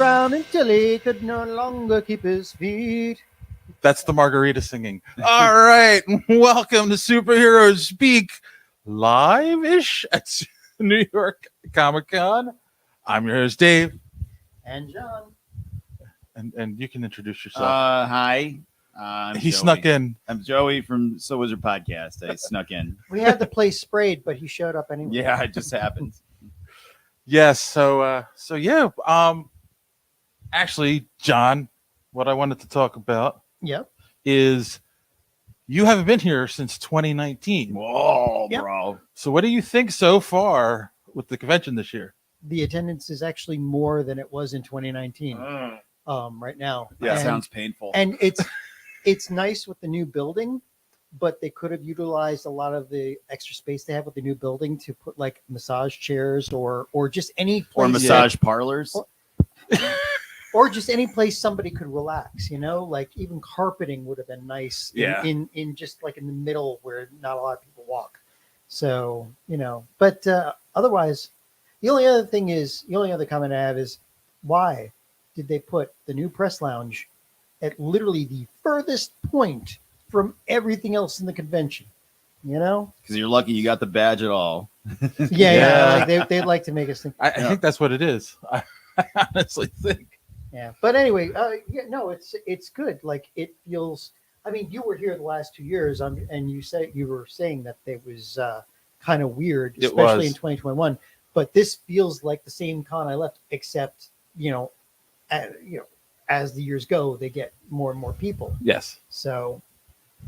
frown until he could no longer keep his feet. That's the margarita singing. All right. Welcome to Superheroes Speak live-ish at New York Comic Con. I'm your host, Dave. And John. And you can introduce yourself. Hi. He Joey. snuck in. I'm Joey from So Wizard Podcast. I snuck in. We had the place sprayed, but he showed up anyway. Yeah, it just happened. Yes. So yeah. Actually, John, what I wanted to talk about is you haven't been here since 2019. Whoa, Yep. bro. So what do you think so far with the convention this year? The attendance is actually more than it was in 2019 right now. Yeah, and, sounds painful. And it's nice with the new building, but they could have utilized a lot of the extra space they have with the new building to put like massage chairs or just any place or massage parlors. Or just any place somebody could relax, like even carpeting would have been nice in just like in the middle where not a lot of people walk. So, but otherwise, the only other comment I have is why did they put the new press lounge at literally the furthest point from everything else in the convention? Because you're lucky you got the badge at all. Yeah. Like they'd like to make us think. I think that's what it is. I honestly think. Yeah, but anyway, it's good. Like it feels. I mean, you were here the last 2 years, and you were saying that it was kind of weird, especially in 2021. But this feels like the same con I left, except as the years go, they get more and more people. Yes. So,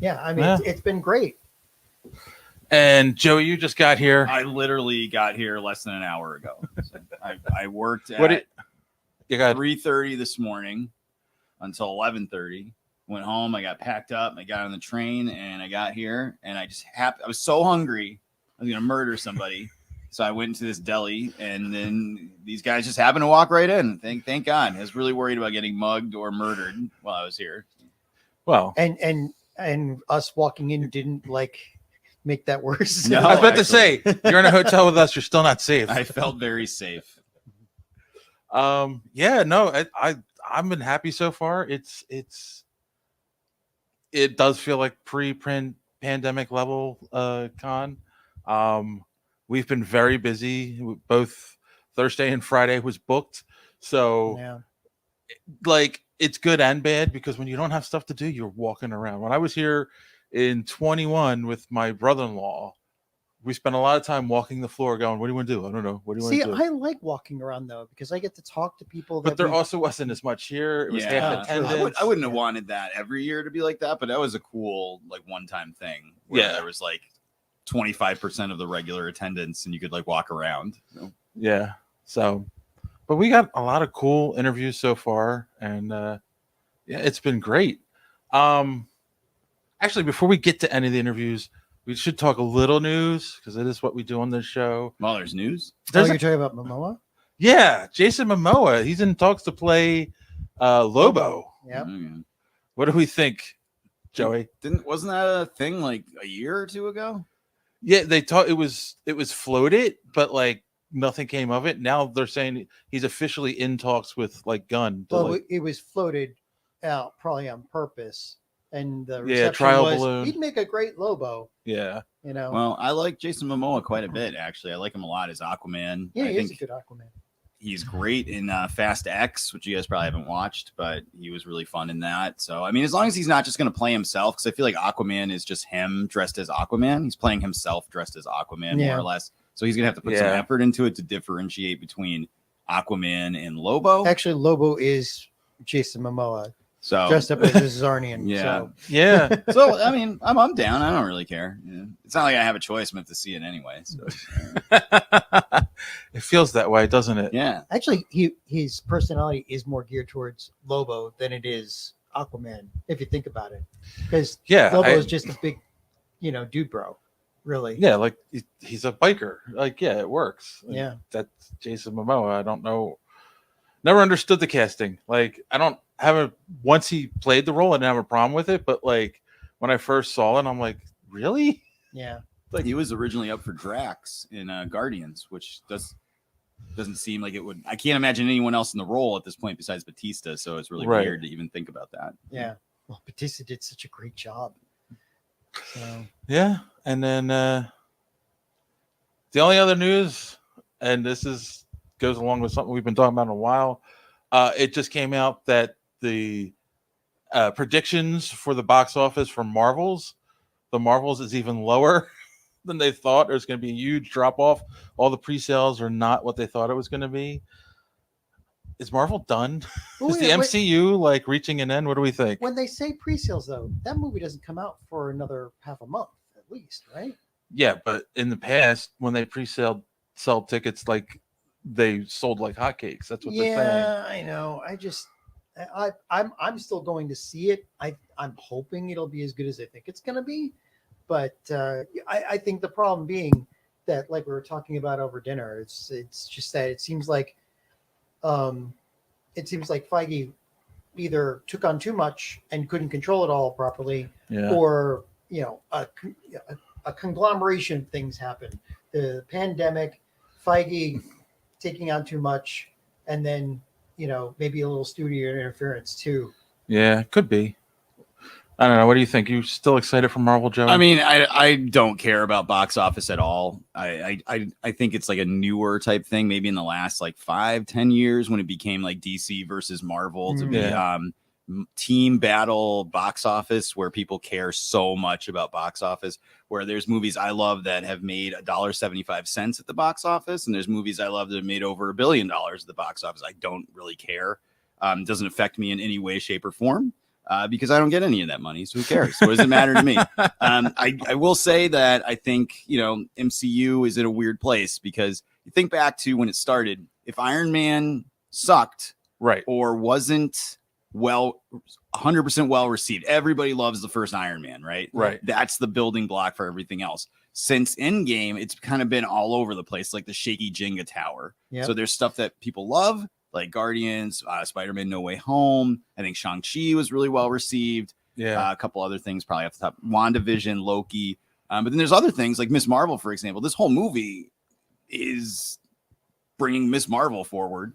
yeah, I mean, it's been great. And Joey, you just got here. I literally got here less than an hour ago. So I worked at 3:30 this morning until 11:30. Went home. I got packed up. I got on the train and I got here. And I just I was so hungry. I was gonna murder somebody. So I went into this deli, and then these guys just happened to walk right in. Thank God. I was really worried about getting mugged or murdered while I was here. Well, and us walking in didn't make that worse. No, I was about to say, you're in a hotel with us. You're still not safe. I felt very safe. I've been happy so far. It does feel like pre-pandemic level con. We've been very busy. Both Thursday and Friday was booked. So it's good and bad because when you don't have stuff to do, you're walking around. When I was here in 21 with my brother-in-law, we spent a lot of time walking the floor going, what do you want to do? I don't know. What do you want to do? I like walking around though, because I get to talk to people. But there also wasn't as much here. It was half attendance. I wouldn't have wanted that every year to be like that, but that was a cool one-time thing where there was 25% of the regular attendance and you could walk around. Yeah. So, but we got a lot of cool interviews so far, and it's been great. Actually, before we get to any of the interviews, we should talk a little news because it is what we do on this show. Well, there's news. You're talking about Momoa? Yeah, Jason Momoa. He's in talks to play Lobo. Yep. Mm-hmm. What do we think, Joey? Wasn't that a thing a year or two ago? Yeah, they thought it was floated, but nothing came of it. Now they're saying he's officially in talks with Gunn. Well, it was floated out probably on purpose. And the reception trial was, balloon. He'd make a great Lobo. Yeah. Well, I like Jason Momoa quite a bit, actually. I like him a lot as Aquaman. Yeah, I he think is a good Aquaman. He's great in Fast X, which you guys probably haven't watched, but he was really fun in that. So, I mean, as long as he's not just going to play himself, because I feel like Aquaman is just him dressed as Aquaman. He's playing himself dressed as Aquaman, more or less. So he's going to have to put some effort into it to differentiate between Aquaman and Lobo. Actually, Lobo is Jason Momoa. So dressed up as a Zarnian. Yeah. So I mean, I'm down. I don't really care. It's not like I have a choice. I'm going to have to see it anyway. So. It feels that way, doesn't it? Yeah. Actually, his personality is more geared towards Lobo than it is Aquaman, if you think about it. Because Lobo is just a big, dude bro. Really. Yeah, he's a biker. It works. Yeah. That's Jason Momoa. I don't know. Never understood the casting. Once he played the role, I didn't have a problem with it. But when I first saw it, I'm like, really? Yeah. He was originally up for Drax in Guardians, which does Doesn't seem like it would. I can't imagine anyone else in the role at this point besides Batista. So it's really weird to even think about that. Yeah. Well, Batista did such a great job. So. Yeah. And then the only other news, and this goes along with something we've been talking about in a while. It just came out that the predictions for the box office for the Marvels is even lower than they thought. There's going to be a huge drop off. All the pre-sales are not what they thought it was going to be. Is Marvel done? Is the MCU like reaching an end? What do we think? When they say pre-sales, though, that movie doesn't come out for another half a month at least, right? Yeah, but in the past, when they sell tickets, like they sold like hotcakes. That's what they're saying. Yeah, I know. I'm still going to see it. I'm hoping it'll be as good as I think it's going to be, but I think the problem being that, like we were talking about over dinner, it's just that it seems like Feige either took on too much and couldn't control it all properly, or a conglomeration of things happened. The pandemic, Feige taking on too much, and then maybe a little studio interference too. Yeah, could be. I don't know. What do you think? You still excited for Marvel, Joe? I mean, I don't care about box office at all. I think it's like a newer type thing, maybe in the last like 5-10 years when it became like DC versus Marvel to be team battle box office, where people care so much about box office, where there's movies I love that have made $1.75 at the box office, and there's movies I love that have made over $1 billion at the box office. I don't really care. It doesn't affect me in any way, shape, or form. Because I don't get any of that money, so who cares? What does it matter to me? I will say that I think MCU is in a weird place, because you think back to when it started. If Iron Man sucked, right, or wasn't 100% well received, everybody loves the first Iron Man, right? Right. That's the building block for everything else. Since Endgame, it's kind of been all over the place, like the shaky Jenga tower. Yep. So there's stuff that people love, like Guardians, Spider-Man No Way Home. I think Shang-Chi was really well received. Yeah. A couple other things probably off the top. WandaVision, Loki. But then there's other things like Miss Marvel, for example. This whole movie is bringing Miss Marvel forward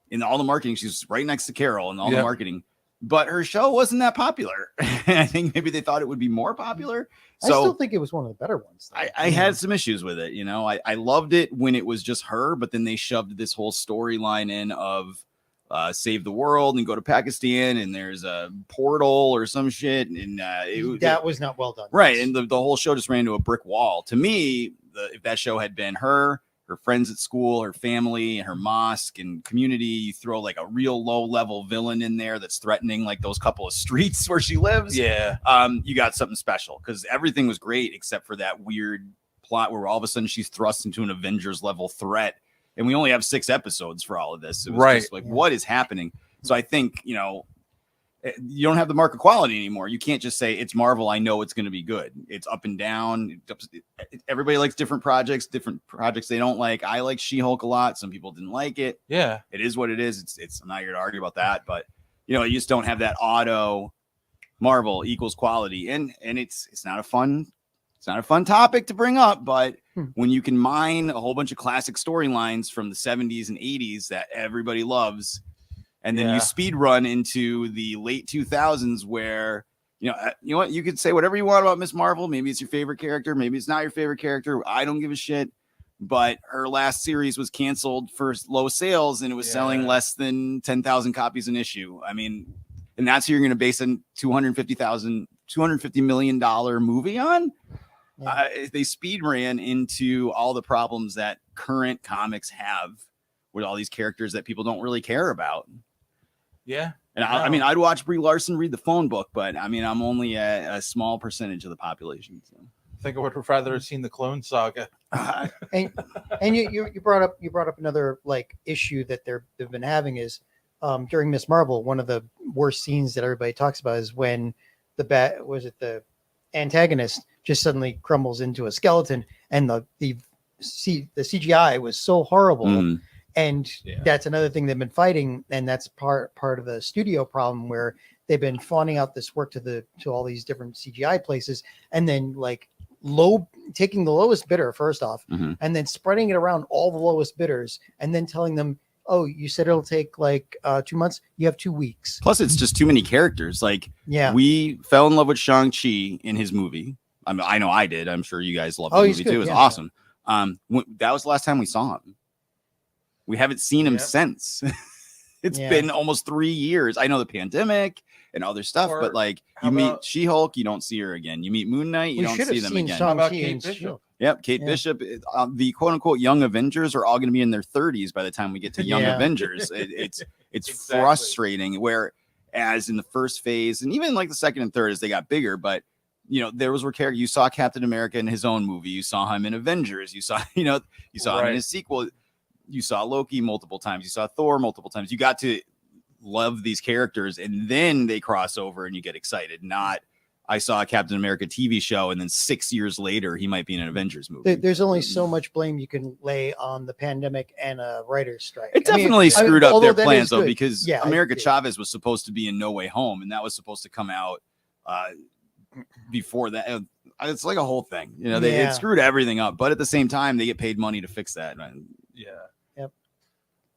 in all the marketing. She's right next to Carol in all the marketing. But her show wasn't that popular. I think maybe they thought it would be more popular. So I still think it was one of the better ones. I had some issues with it. I loved it when it was just her, but then they shoved this whole storyline in of save the world and go to Pakistan, and there's a portal or some shit. And that was not well done. Right. And the whole show just ran into a brick wall. To me, if that show had been her friends at school, her family, her mosque and community, you throw like a real low level villain in there that's threatening like those couple of streets where she lives. Yeah. You got something special, because everything was great except for that weird plot where all of a sudden she's thrust into an Avengers level threat. And we only have 6 episodes for all of this. It was just like, what is happening? So I think, you don't have the mark of quality anymore. You can't just say it's Marvel. I know it's going to be good. It's up and down. Everybody likes different projects they don't like. I like She-Hulk a lot. Some people didn't like it. Yeah. It is what it is. I'm not here to argue about that, but you just don't have that auto Marvel equals quality. And it's not a fun topic to bring up, but when you can mine a whole bunch of classic storylines from the 70s and 80s that everybody loves, and then you speed run into the late 2000s where, you know what, you could say whatever you want about Miss Marvel. Maybe it's your favorite character. Maybe it's not your favorite character. I don't give a shit. But her last series was canceled for low sales, and it was selling less than 10,000 copies an issue. I mean, and that's who you're going to base a $250 million movie on? Yeah. They speed ran into all the problems that current comics have with all these characters that people don't really care about. Yeah. And I mean, I'd watch Brie Larson read the phone book, but I mean, I'm only a small percentage of the population. So. I think I would have rather seen the Clone Saga. and you brought up another like issue that they've been having is during Miss Marvel, one of the worst scenes that everybody talks about is when the antagonist just suddenly crumbles into a skeleton, and the CGI was so horrible. And that's another thing they've been fighting, and that's part of the studio problem where they've been fawning out this work to all these different CGI places, and then like taking the lowest bidder first off, and then spreading it around all the lowest bidders, and then telling them, oh, you said it'll take like 2 months. You have 2 weeks. Plus, it's just too many characters. Like, we fell in love with Shang-Chi in his movie. I know I did. I'm sure you guys loved the movie too. It was awesome. That was the last time we saw him. We haven't seen him since. It's been almost 3 years. I know the pandemic and other stuff, but like you meet She-Hulk, you don't see her again. You meet Moon Knight, you don't see them again. How about Kate Bishop? Yep, Kate Bishop. The quote unquote young Avengers are all going to be in their 30s by the time we get to Young Avengers. It's exactly. Frustrating. Whereas in the first phase, and even like the second and third, as they got bigger, but those were characters. You saw Captain America in his own movie. You saw him in Avengers. You saw him in his sequel. You saw Loki multiple times. You saw Thor multiple times. You got to love these characters, and then they cross over, and you get excited. Not, I saw a Captain America TV show, and then 6 years later, he might be in an Avengers movie. There's only so much blame you can lay on the pandemic and a writer's strike. It definitely screwed up their plans, though, because America Chavez was supposed to be in No Way Home, and that was supposed to come out before that. It's like a whole thing. It screwed everything up, but at the same time, they get paid money to fix that. Yeah. Yep.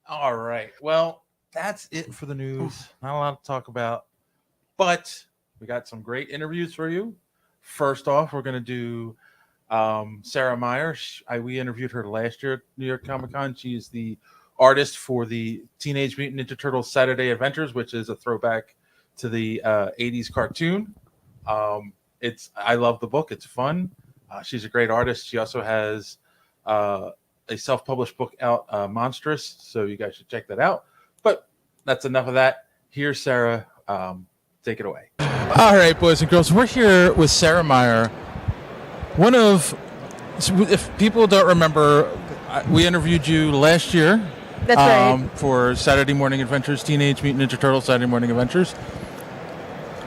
All right. Well, that's it for the news. Not a lot to talk about, but we got some great interviews for you. First off, we're going to do Sarah Myer. We interviewed her last year at New York Comic Con. She is the artist for the Teenage Mutant Ninja Turtles Saturday Adventures, which is a throwback to the 80s cartoon. I love the book. It's fun. She's a great artist. She also has a self-published book out, Monstrous, so you guys should check that out. But that's enough of that. Here's Sarah. Take it away. All right, boys and girls, we're here with Sarah Myer. If people don't remember, we interviewed you last year. That's right. For Saturday Morning Adventures, Teenage Mutant Ninja Turtles Saturday Morning Adventures.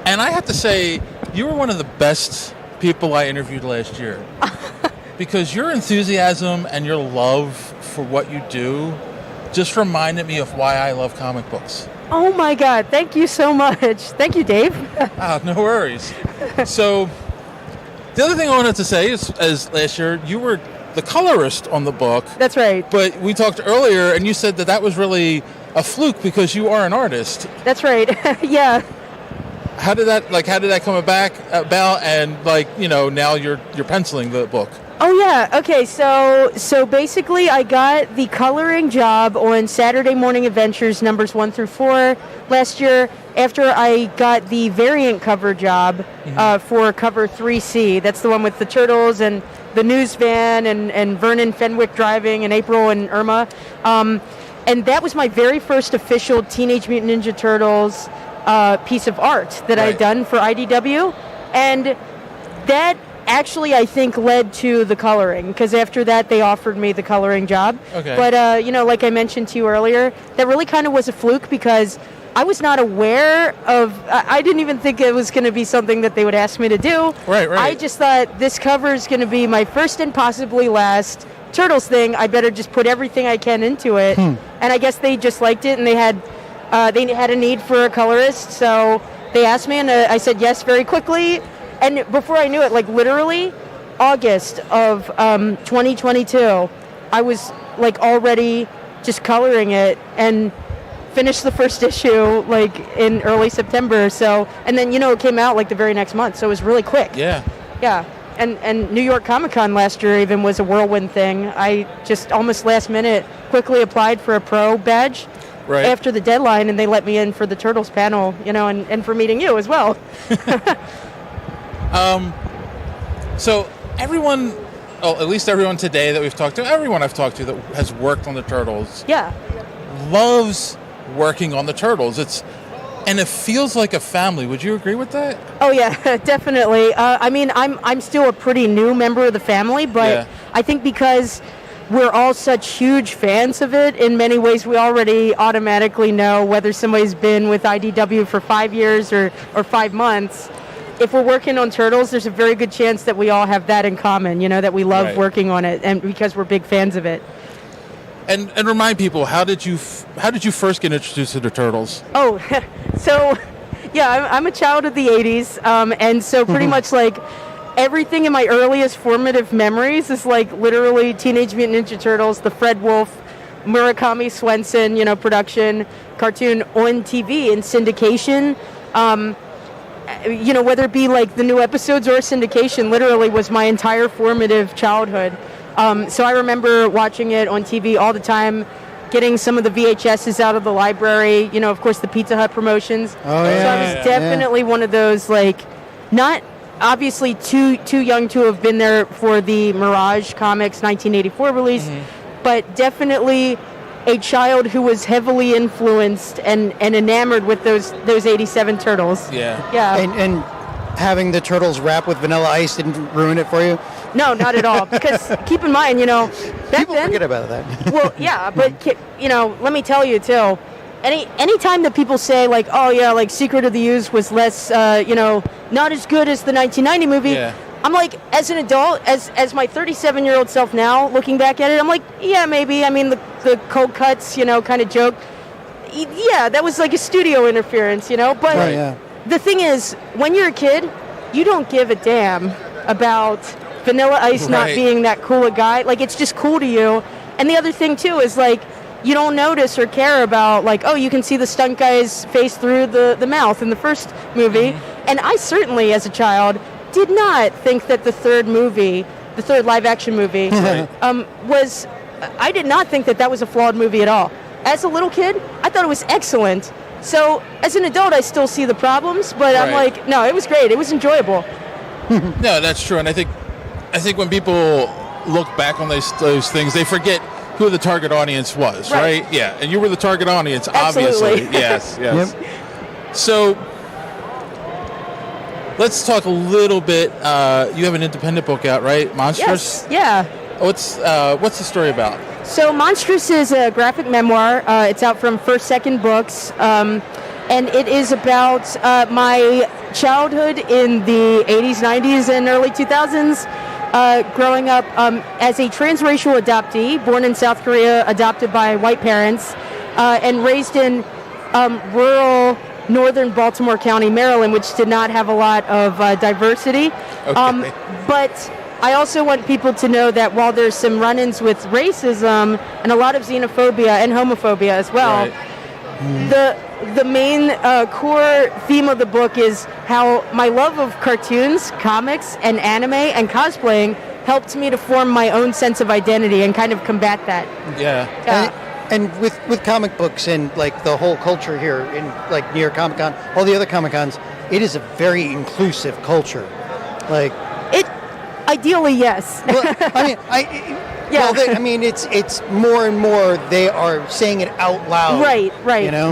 And I have to say, you were one of the best people I interviewed last year. Because your enthusiasm and your love for what you do just reminded me of why I love comic books. Oh my God, thank you so much. Thank you, Dave. No worries. So, the other thing I wanted to say is, as last year, you were the colorist on the book. That's right. But we talked earlier, and you said that was really a fluke because you are an artist. That's right. Yeah. How did that come about? And now you're penciling the book. Oh yeah. Okay. So basically, I got the coloring job on Saturday Morning Adventures numbers 1 through 4 last year. After I got the variant cover job for cover 3C. That's the one with the turtles and the news van and Vernon Fenwick driving and April and Irma. And that was my very first official Teenage Mutant Ninja Turtles piece of art that I'd done for IDW, and that actually I think led to the coloring, because after that they offered me the coloring job. Okay. But like I mentioned to you earlier, that really kind of was a fluke because I was not aware of. I didn't even think it was going to be something that they would ask me to do. Right. I just thought this cover is going to be my first and possibly last Turtles thing. I better just put everything I can into it. And I guess they just liked it, and they had a need for a colorist, so they asked me, and I said yes very quickly. And before I knew it, like literally August of 2022, I was like already just coloring it and finished the first issue like in early September. So, and then it came out like the very next month, so it was really quick. Yeah. And New York Comic Con last year even was a whirlwind thing. I just almost last minute quickly applied for a pro badge. Right. After the deadline, and they let me in for the Turtles panel, and for meeting you as well. So everyone, at least everyone today that we've talked to, everyone I've talked to that has worked on the Turtles, loves working on the Turtles. And it feels like a family. Would you agree with that? Oh yeah, definitely. I'm still a pretty new member of the family, but I think because we're all such huge fans of it, in many ways we already automatically know whether somebody's been with IDW for 5 years or 5 months. If we're working on Turtles, there's a very good chance that we all have that in common, that we love working on it, and because we're big fans of it. And remind people, how did you first get introduced to the Turtles? Oh, so yeah, I'm a child of the 80s, and so pretty much like everything in my earliest formative memories is like literally Teenage Mutant Ninja Turtles, the Fred Wolf, Murakami Swenson, production cartoon on TV in syndication. Whether it be like the new episodes or syndication, literally was my entire formative childhood. So I remember watching it on TV all the time, getting some of the VHSs out of the library, of course the Pizza Hut promotions. Oh, So yeah. I was definitely one of those, like, not obviously too young to have been there for the Mirage Comics 1984 release, but definitely a child who was heavily influenced and enamored with those 87 Turtles. Yeah. And having the Turtles rap with Vanilla Ice didn't ruin it for you? No, not at all. Because keep in mind, back People then, forget about that. well, yeah, but let me tell you too. Any time that people say like, oh yeah, like Secret of the Ooze was less, not as good as the 1990 movie. Yeah. I'm like, as an adult, as my 37-year-old self now, looking back at it, I'm like, yeah, maybe. I mean, the cold cuts, kind of joke. Yeah, that was like a studio interference, But Right. the thing is, when you're a kid, you don't give a damn about Vanilla Ice not Right. being that cool a guy. Like, it's just cool to you. And the other thing, too, is like, you don't notice or care about, like, oh, you can see the stunt guy's face through the mouth in the first movie. And I certainly, as a child, did not think that the third live-action movie, I did not think that was a flawed movie at all. As a little kid, I thought it was excellent. So, as an adult, I still see the problems, but I'm Right. like, no, it was great. It was enjoyable. No, that's true. And I think when people look back on those things, they forget who the target audience was, right? Yeah, and you were the target audience, Absolutely. obviously. Yes. Yep. So let's talk a little bit. You have an independent book out, right? Monstrous? Yes, yeah. What's the story about? So Monstrous is a graphic memoir. It's out from First Second Books. And it is about my childhood in the 80s, 90s, and early 2000s. Growing up as a transracial adoptee, born in South Korea, adopted by white parents, and raised in rural northern Baltimore County, Maryland, which did not have a lot of diversity. Okay. But I also want people to know that while there's some run-ins with racism and a lot of xenophobia and homophobia as well, Right. the main core theme of the book is how my love of cartoons, comics, and anime and cosplaying helped me to form my own sense of identity and kind of combat that. Yeah. And with comic books and like the whole culture here in like New York Comic Con, all the other Comic Cons, it is a very inclusive culture. Like Ideally, yes. well, Yeah. it's more and more they are saying it out loud. Right,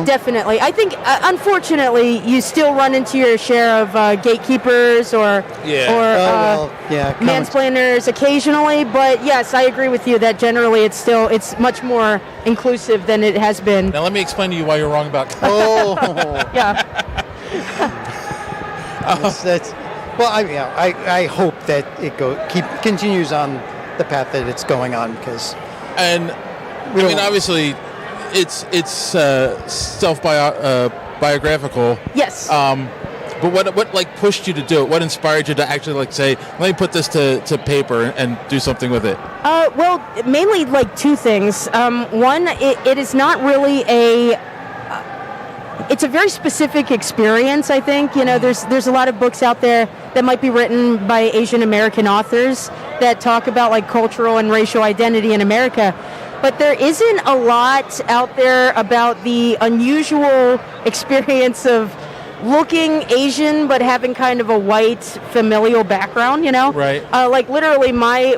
definitely. I think, unfortunately, you still run into your share of gatekeepers or mansplainers occasionally. But yes, I agree with you that generally it's much more inclusive than it has been. Now let me explain to you why you're wrong about. Yeah. Well, I hope that it continues on the path that it's going on because. And obviously, it's self-biographical. Yes. But what like pushed you to do it? What inspired you to actually like say, let me put this to paper and do something with it? Well, mainly like two things. One, it is not really it's a very specific experience, I think. There's a lot of books out there that might be written by Asian American authors that talk about like cultural and racial identity in America. But there isn't a lot out there about the unusual experience of looking Asian but having kind of a white familial background, Right. Like literally my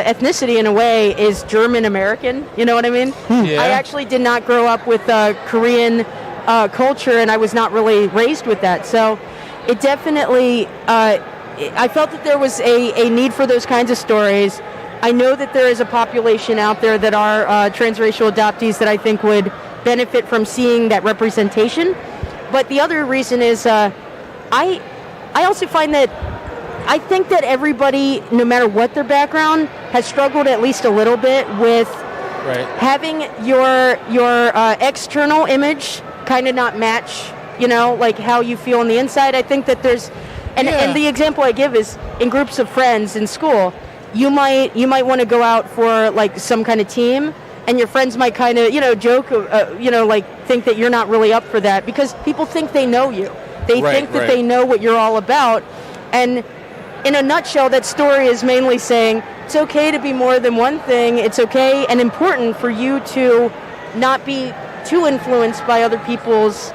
ethnicity in a way is German American, you know what I mean? Yeah. I actually did not grow up with Korean culture, and I was not really raised with that. So it definitely, I felt that there was a need for those kinds of stories. I know that there is a population out there that are transracial adoptees that I think would benefit from seeing that representation. But the other reason is I also find that I think that everybody, no matter what their background, has struggled at least a little bit with having your external image kind of not match, like how you feel on the inside. I think that there's And the example I give is in groups of friends in school. You might want to go out for like some kind of team, and your friends might kind of joke, like think that you're not really up for that because people think they know you. They think that they know what you're all about, and in a nutshell, that story is mainly saying it's okay to be more than one thing. It's okay and important for you to not be too influenced by other people's,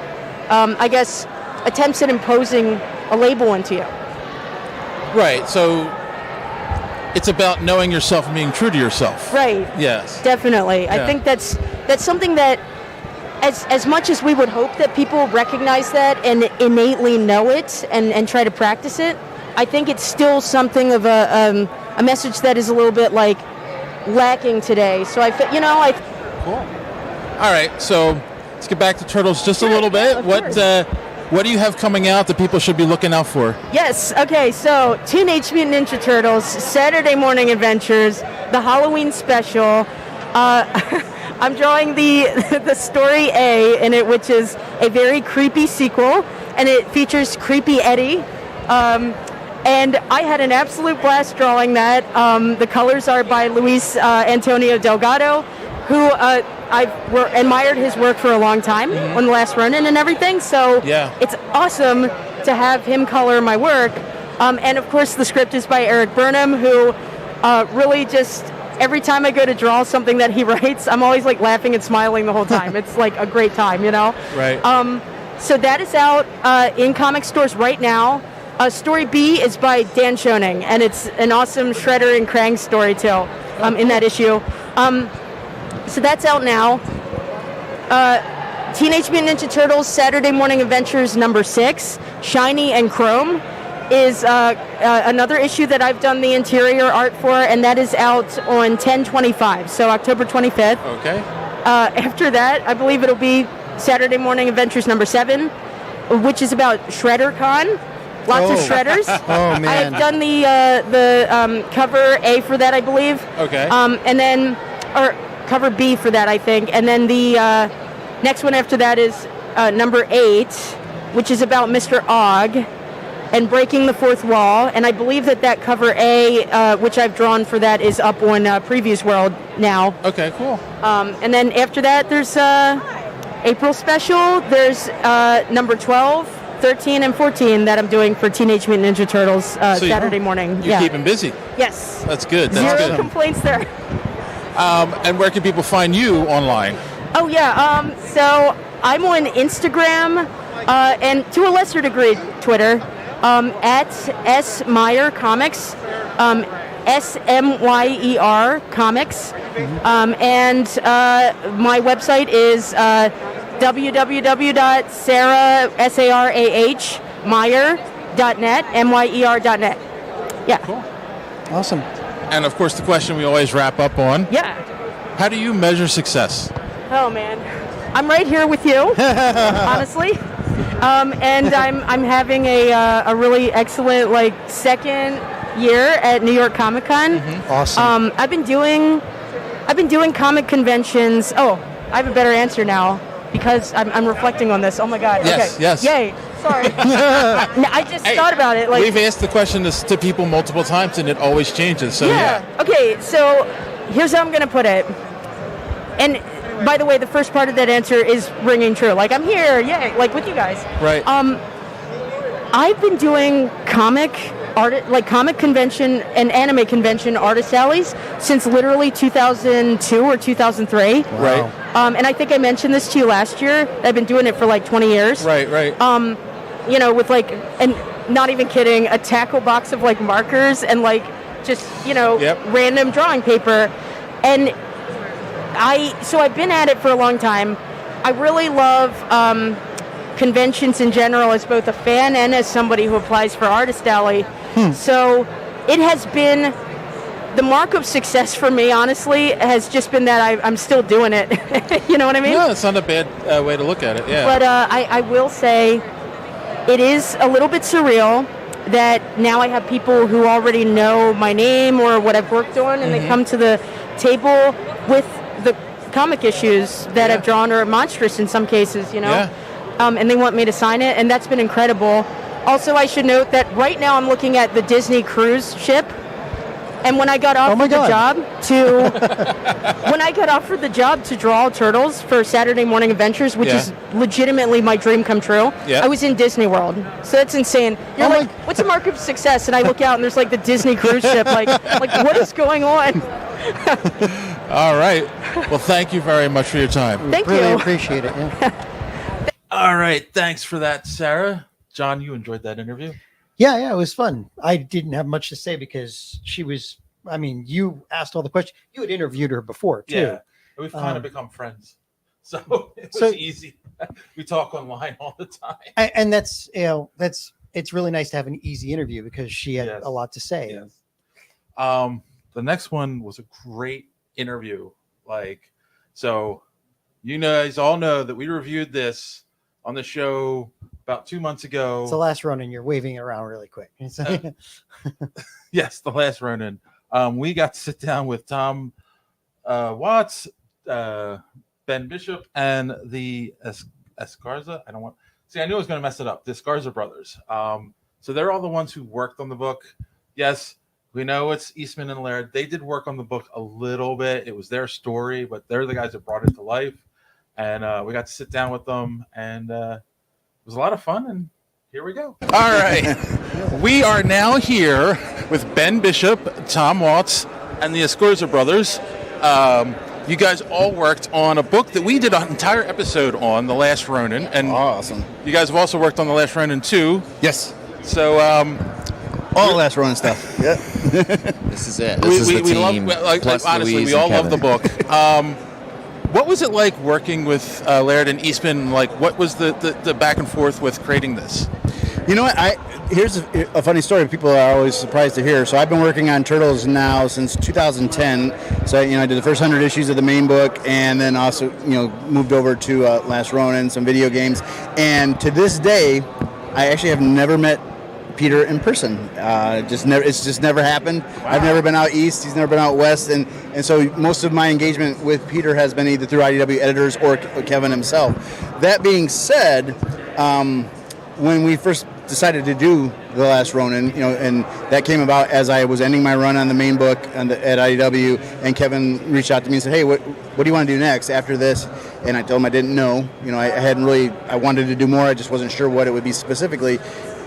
attempts at imposing a label into you. Right. So it's about knowing yourself and being true to yourself. Right. Yes. Definitely. Yeah. I think that's something that, as much as we would hope that people recognize that and innately know it and try to practice it, I think it's still something of a message that is a little bit like lacking today. So Cool. All right. So let's get back to Turtles just a little bit. What do you have coming out that people should be looking out for? Yes. Okay. So Teenage Mutant Ninja Turtles Saturday Morning Adventures, the Halloween special. I'm drawing the story A in it, which is a very creepy sequel, and it features Creepy Eddie. And I had an absolute blast drawing that. The colors are by Luis Antonio Delgado, who I've admired his work for a long time on The Last Ronin and everything. So it's awesome to have him color my work. And of course, the script is by Eric Burnham, who really just every time I go to draw something that he writes, I'm always like laughing and smiling the whole time. It's like a great time, Right. So that is out in comic stores right now. Story B is by Dan Schoening, and it's an awesome Shredder and Krang story too in that issue. So that's out now. Teenage Mutant Ninja Turtles Saturday Morning Adventures number 6, Shiny and Chrome, is another issue that I've done the interior art for, and that is out on 10/25, so October 25th. Okay. After that, I believe it'll be Saturday Morning Adventures number 7, which is about ShredderCon. Lots of shredders. Oh, man. I've done the cover A for that, I believe. Okay. And then, or cover B for that, I think. And then the next one after that is number 8, which is about Mr. Og and breaking the fourth wall. And I believe that cover A, which I've drawn for that, is up on Previews World now. Okay, cool. And then after that, there's April special. There's number 12. 13 and 14 that I'm doing for Teenage Mutant Ninja Turtles Saturday morning. You're keeping busy. Yes. That's good. Zero complaints there. And where can people find you online? Oh, yeah. So I'm on Instagram and to a lesser degree Twitter at S Myer Comics, SMYER Comics. And my website is www.sarahmyer.net, MYER.net. Yeah. Cool. Awesome. And of course, the question we always wrap up on. Yeah. How do you measure success? Oh man, I'm right here with you, honestly. And I'm having a really excellent second year at New York Comic Con. Awesome. I've been doing comic conventions. Oh, I have a better answer now. Because I'm reflecting on this. Oh my God. Yes, okay. yes. Yay. Sorry. No, I just thought about it. We've asked the question to people multiple times and it always changes. So yeah. Okay, so here's how I'm going to put it. And by the way, the first part of that answer is ringing true. I'm here, yay, with you guys. Right. I've been doing comic convention and anime convention artist alleys since literally 2002 or 2003. Right. And I think I mentioned this to you last year. I've been doing it for 20 years. Right. With and not even kidding, a tackle box of markers and random drawing paper. And I've been at it for a long time. I really love conventions in general as both a fan and as somebody who applies for Artist Alley. So it has been the mark of success for me, honestly, has just been that I'm still doing it. You know what I mean? No, it's not a bad way to look at it, yeah. But I will say it is a little bit surreal that now I have people who already know my name or what I've worked on, and they come to the table with the comic issues that I've drawn, or monstrous in some cases, and they want me to sign it, and that's been incredible. Also, I should note that right now I'm looking at the Disney cruise ship. And when I got offered the job to draw turtles for Saturday Morning Adventures, which is legitimately my dream come true, I was in Disney World. So that's insane. You're like, what's a mark of success? And I look out and there's like the Disney cruise ship. Like what is going on? All right. Well, thank you very much for your time. Thank you. Really appreciate it. Yeah. All right. Thanks for that, Sarah. John, you enjoyed that interview? Yeah, it was fun. I didn't have much to say because you asked all the questions. You had interviewed her before, too. Yeah, we've kind of become friends. So it was easy. We talk online all the time. And that's it's really nice to have an easy interview because she had a lot to say. Yes. The next one was a great interview. So you guys all know that we reviewed this on the show about 2 months ago. It's the Last Ronin. You're waving it around really quick. Yes, the Last Ronin. We got to sit down with Tom Waltz, Ben Bishop, and the Escorza. I knew I was going to mess it up. The Escorza brothers. So they're all the ones who worked on the book. Yes, we know it's Eastman and Laird. They did work on the book a little bit. It was their story, but they're the guys that brought it to life. And we got to sit down with them, and it was a lot of fun, and here we go. All right. We are now here with Ben Bishop, Tom Waltz, and the Escorza brothers. You guys all worked on a book that we did an entire episode on, The Last Ronin. And awesome. You guys have also worked on The Last Ronin too. Yes. So all Last Ronin stuff. Yeah. This is it. This is the team. Honestly, we all love the book. What was it like working with Laird and Eastman? What was the back and forth with creating this? You know what? Here's a funny story. People are always surprised to hear. So I've been working on Turtles now since 2010. So I did the first 100 issues of the main book, and then also moved over to Last Ronin, some video games, and to this day, I actually have never met Peter in person. It's just never happened. Wow. I've never been out east. He's never been out west, and so most of my engagement with Peter has been either through IDW editors or Kevin himself. That being said, when we first decided to do The Last Ronin, and that came about as I was ending my run on the main book at IDW, and Kevin reached out to me and said, "Hey, what do you want to do next after this?" And I told him I didn't know. I wanted to do more. I just wasn't sure what it would be specifically.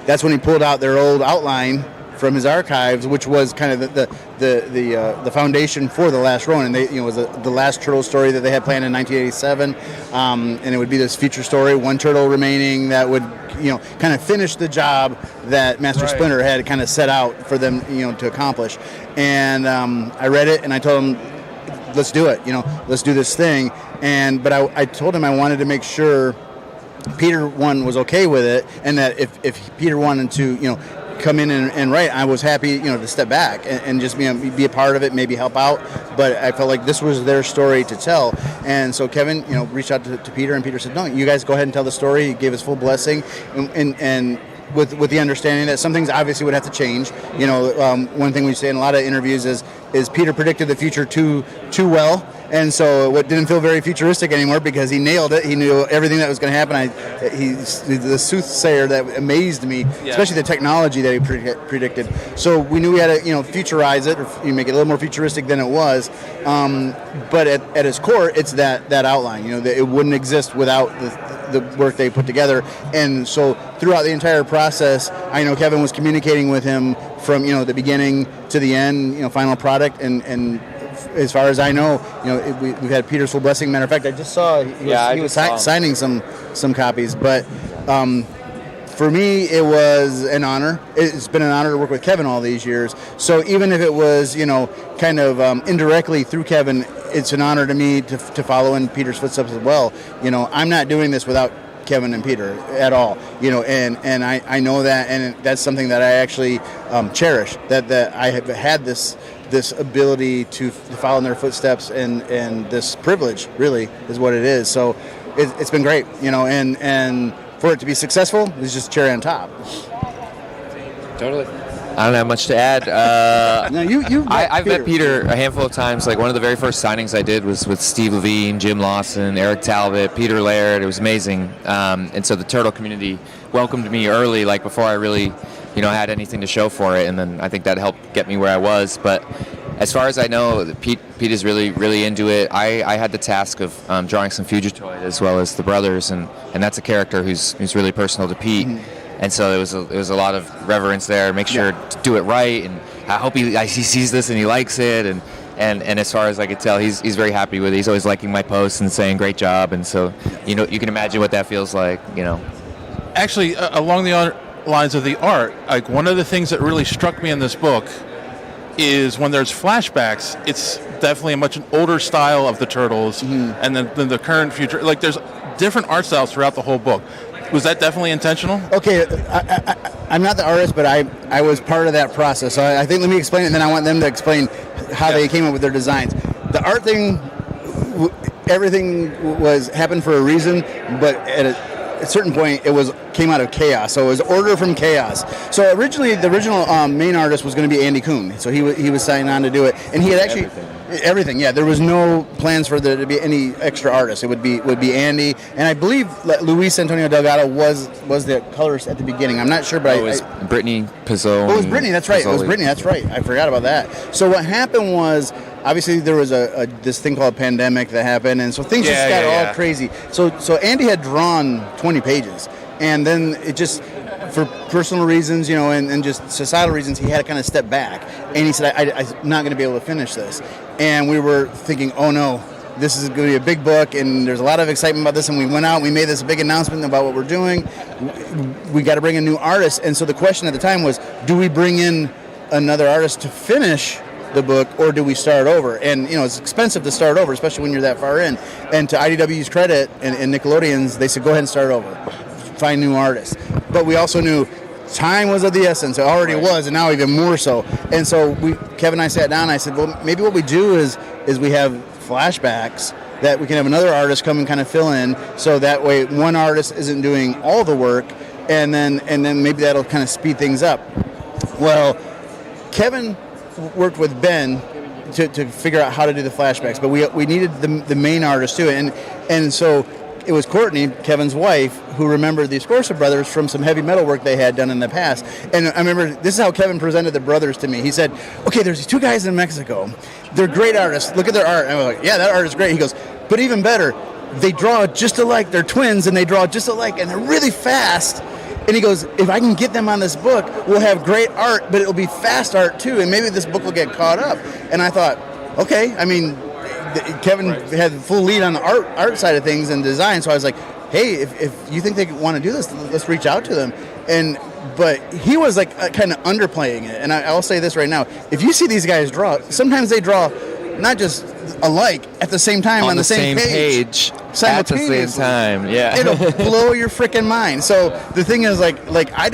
That's when he pulled out their old outline from his archives, which was kind of the foundation for The Last Ronin. It was the last turtle story that they had planned in 1987, and it would be this future story, one turtle remaining that would kind of finish the job that Master Splinter had kind of set out for them to accomplish. And I read it and I told him, let's do it, let's do this thing. But I told him I wanted to make sure Peter was okay with it, and that if Peter wanted to come in and write, I was happy to step back and just be a part of it, maybe help out. But I felt like this was their story to tell, and so Kevin reached out to Peter, and Peter said, "No, you guys go ahead and tell the story." He gave his full blessing, and with the understanding that some things obviously would have to change. One thing we say in a lot of interviews is Peter predicted the future too well. And so it didn't feel very futuristic anymore because he nailed it. He knew everything that was going to happen. He's the soothsayer that amazed me, especially the technology that he predicted. So we knew we had to, futurize it, or make it a little more futuristic than it was. But at its core, it's that outline. That it wouldn't exist without the work they put together. And so throughout the entire process, I know Kevin was communicating with him from the beginning to the end, final product, and as far as I know, we've had Peter's full blessing. Matter of fact, I just saw he was signing some copies. But for me, it was an honor. It's been an honor to work with Kevin all these years. So even if it was, kind of indirectly through Kevin, it's an honor to me to follow in Peter's footsteps as well. I'm not doing this without Kevin and Peter at all. And I know that, and that's something that I actually cherish. That I have had this ability to follow in their footsteps, and this privilege really is what it is. So it's been great, and for it to be successful is just cherry on top. Totally. I don't have much to add. No, I've met Peter a handful of times. Like one of the very first signings I did was with Steve Levine, Jim Lawson, Eric Talbot, Peter Laird. It was amazing. And so the turtle community welcomed me early, like before I really, had anything to show for it. And then I think that helped get me where I was. But as far as I know, Pete is really, really into it. I had the task of drawing some Fugitoid as well as the brothers, and that's a character who's really personal to Pete. Mm-hmm. And so it was a lot of reverence there. Make sure to do it right, and I hope he sees this and he likes it. And as far as I could tell, he's very happy with it. He's always liking my posts and saying great job. And so you can imagine what that feels like. Actually, along the lines of the art, like one of the things that really struck me in this book is when there's flashbacks, it's definitely a much older style of the Turtles, and then the current future. Like there's different art styles throughout the whole book. Was that definitely intentional? Okay, I'm not the artist, but I was part of that process. So I think let me explain it, and then I want them to explain how they came up with their designs. The art thing, everything happened for a reason, but at a certain point it came out of chaos. So it was order from chaos. So originally the original main artist was going to be Andy Kuhn. So he was signed on to do it, and he had actually everything. Yeah, there was no plans for there to be any extra artists. It would be Andy, and I believe Luis Antonio Delgado was the colorist at the beginning. I'm not sure, but it was Brittany Pizzol. Oh, it was Brittany. That's right. It was Brittany. That's right. I forgot about that. So what happened was, obviously there was this thing called a pandemic that happened, and so things just got all crazy. So Andy had drawn 20 pages, and then it just, for personal reasons, and just societal reasons, he had to kind of step back. And he said, I'm not going to be able to finish this. And we were thinking, oh no, this is going to be a big book, and there's a lot of excitement about this. And we went out, we made this big announcement about what we're doing. We got to bring in new artists. And so the question at the time was, do we bring in another artist to finish the book, or do we start over? And it's expensive to start over, especially when you're that far in. And to IDW's credit and Nickelodeon's, they said, go ahead and start over, find new artists. But we also knew time was of the essence. It already was, and now even more so. And so Kevin and I sat down, and I said, well, maybe what we do is we have flashbacks that we can have another artist come and kind of fill in, so that way one artist isn't doing all the work, and then maybe that'll kind of speed things up. Well, Kevin worked with Ben to figure out how to do the flashbacks, but we needed the main artist too, and so it was Courtney, Kevin's wife, who remembered the Escorza brothers from some heavy metal work they had done in the past. And I remember this is how Kevin presented the brothers to me. He said, okay, there's these two guys in Mexico. They're great artists. Look at their art. And I was like, yeah, that art is great. He goes, but even better, they draw just alike. They're twins, and they draw just alike, and they're really fast. And he goes, if I can get them on this book, we'll have great art, but it'll be fast art too, and maybe this book will get caught up. And I thought, okay, I mean, Kevin had full lead on the art side of things and design, so I was like, hey, if you think they want to do this, let's reach out to them. But he was like kind of underplaying it, and I'll say this right now: if you see these guys draw, sometimes they draw not just alike at the same time on the same page at the same time. Yeah, it'll blow your freaking mind. So the thing is, like I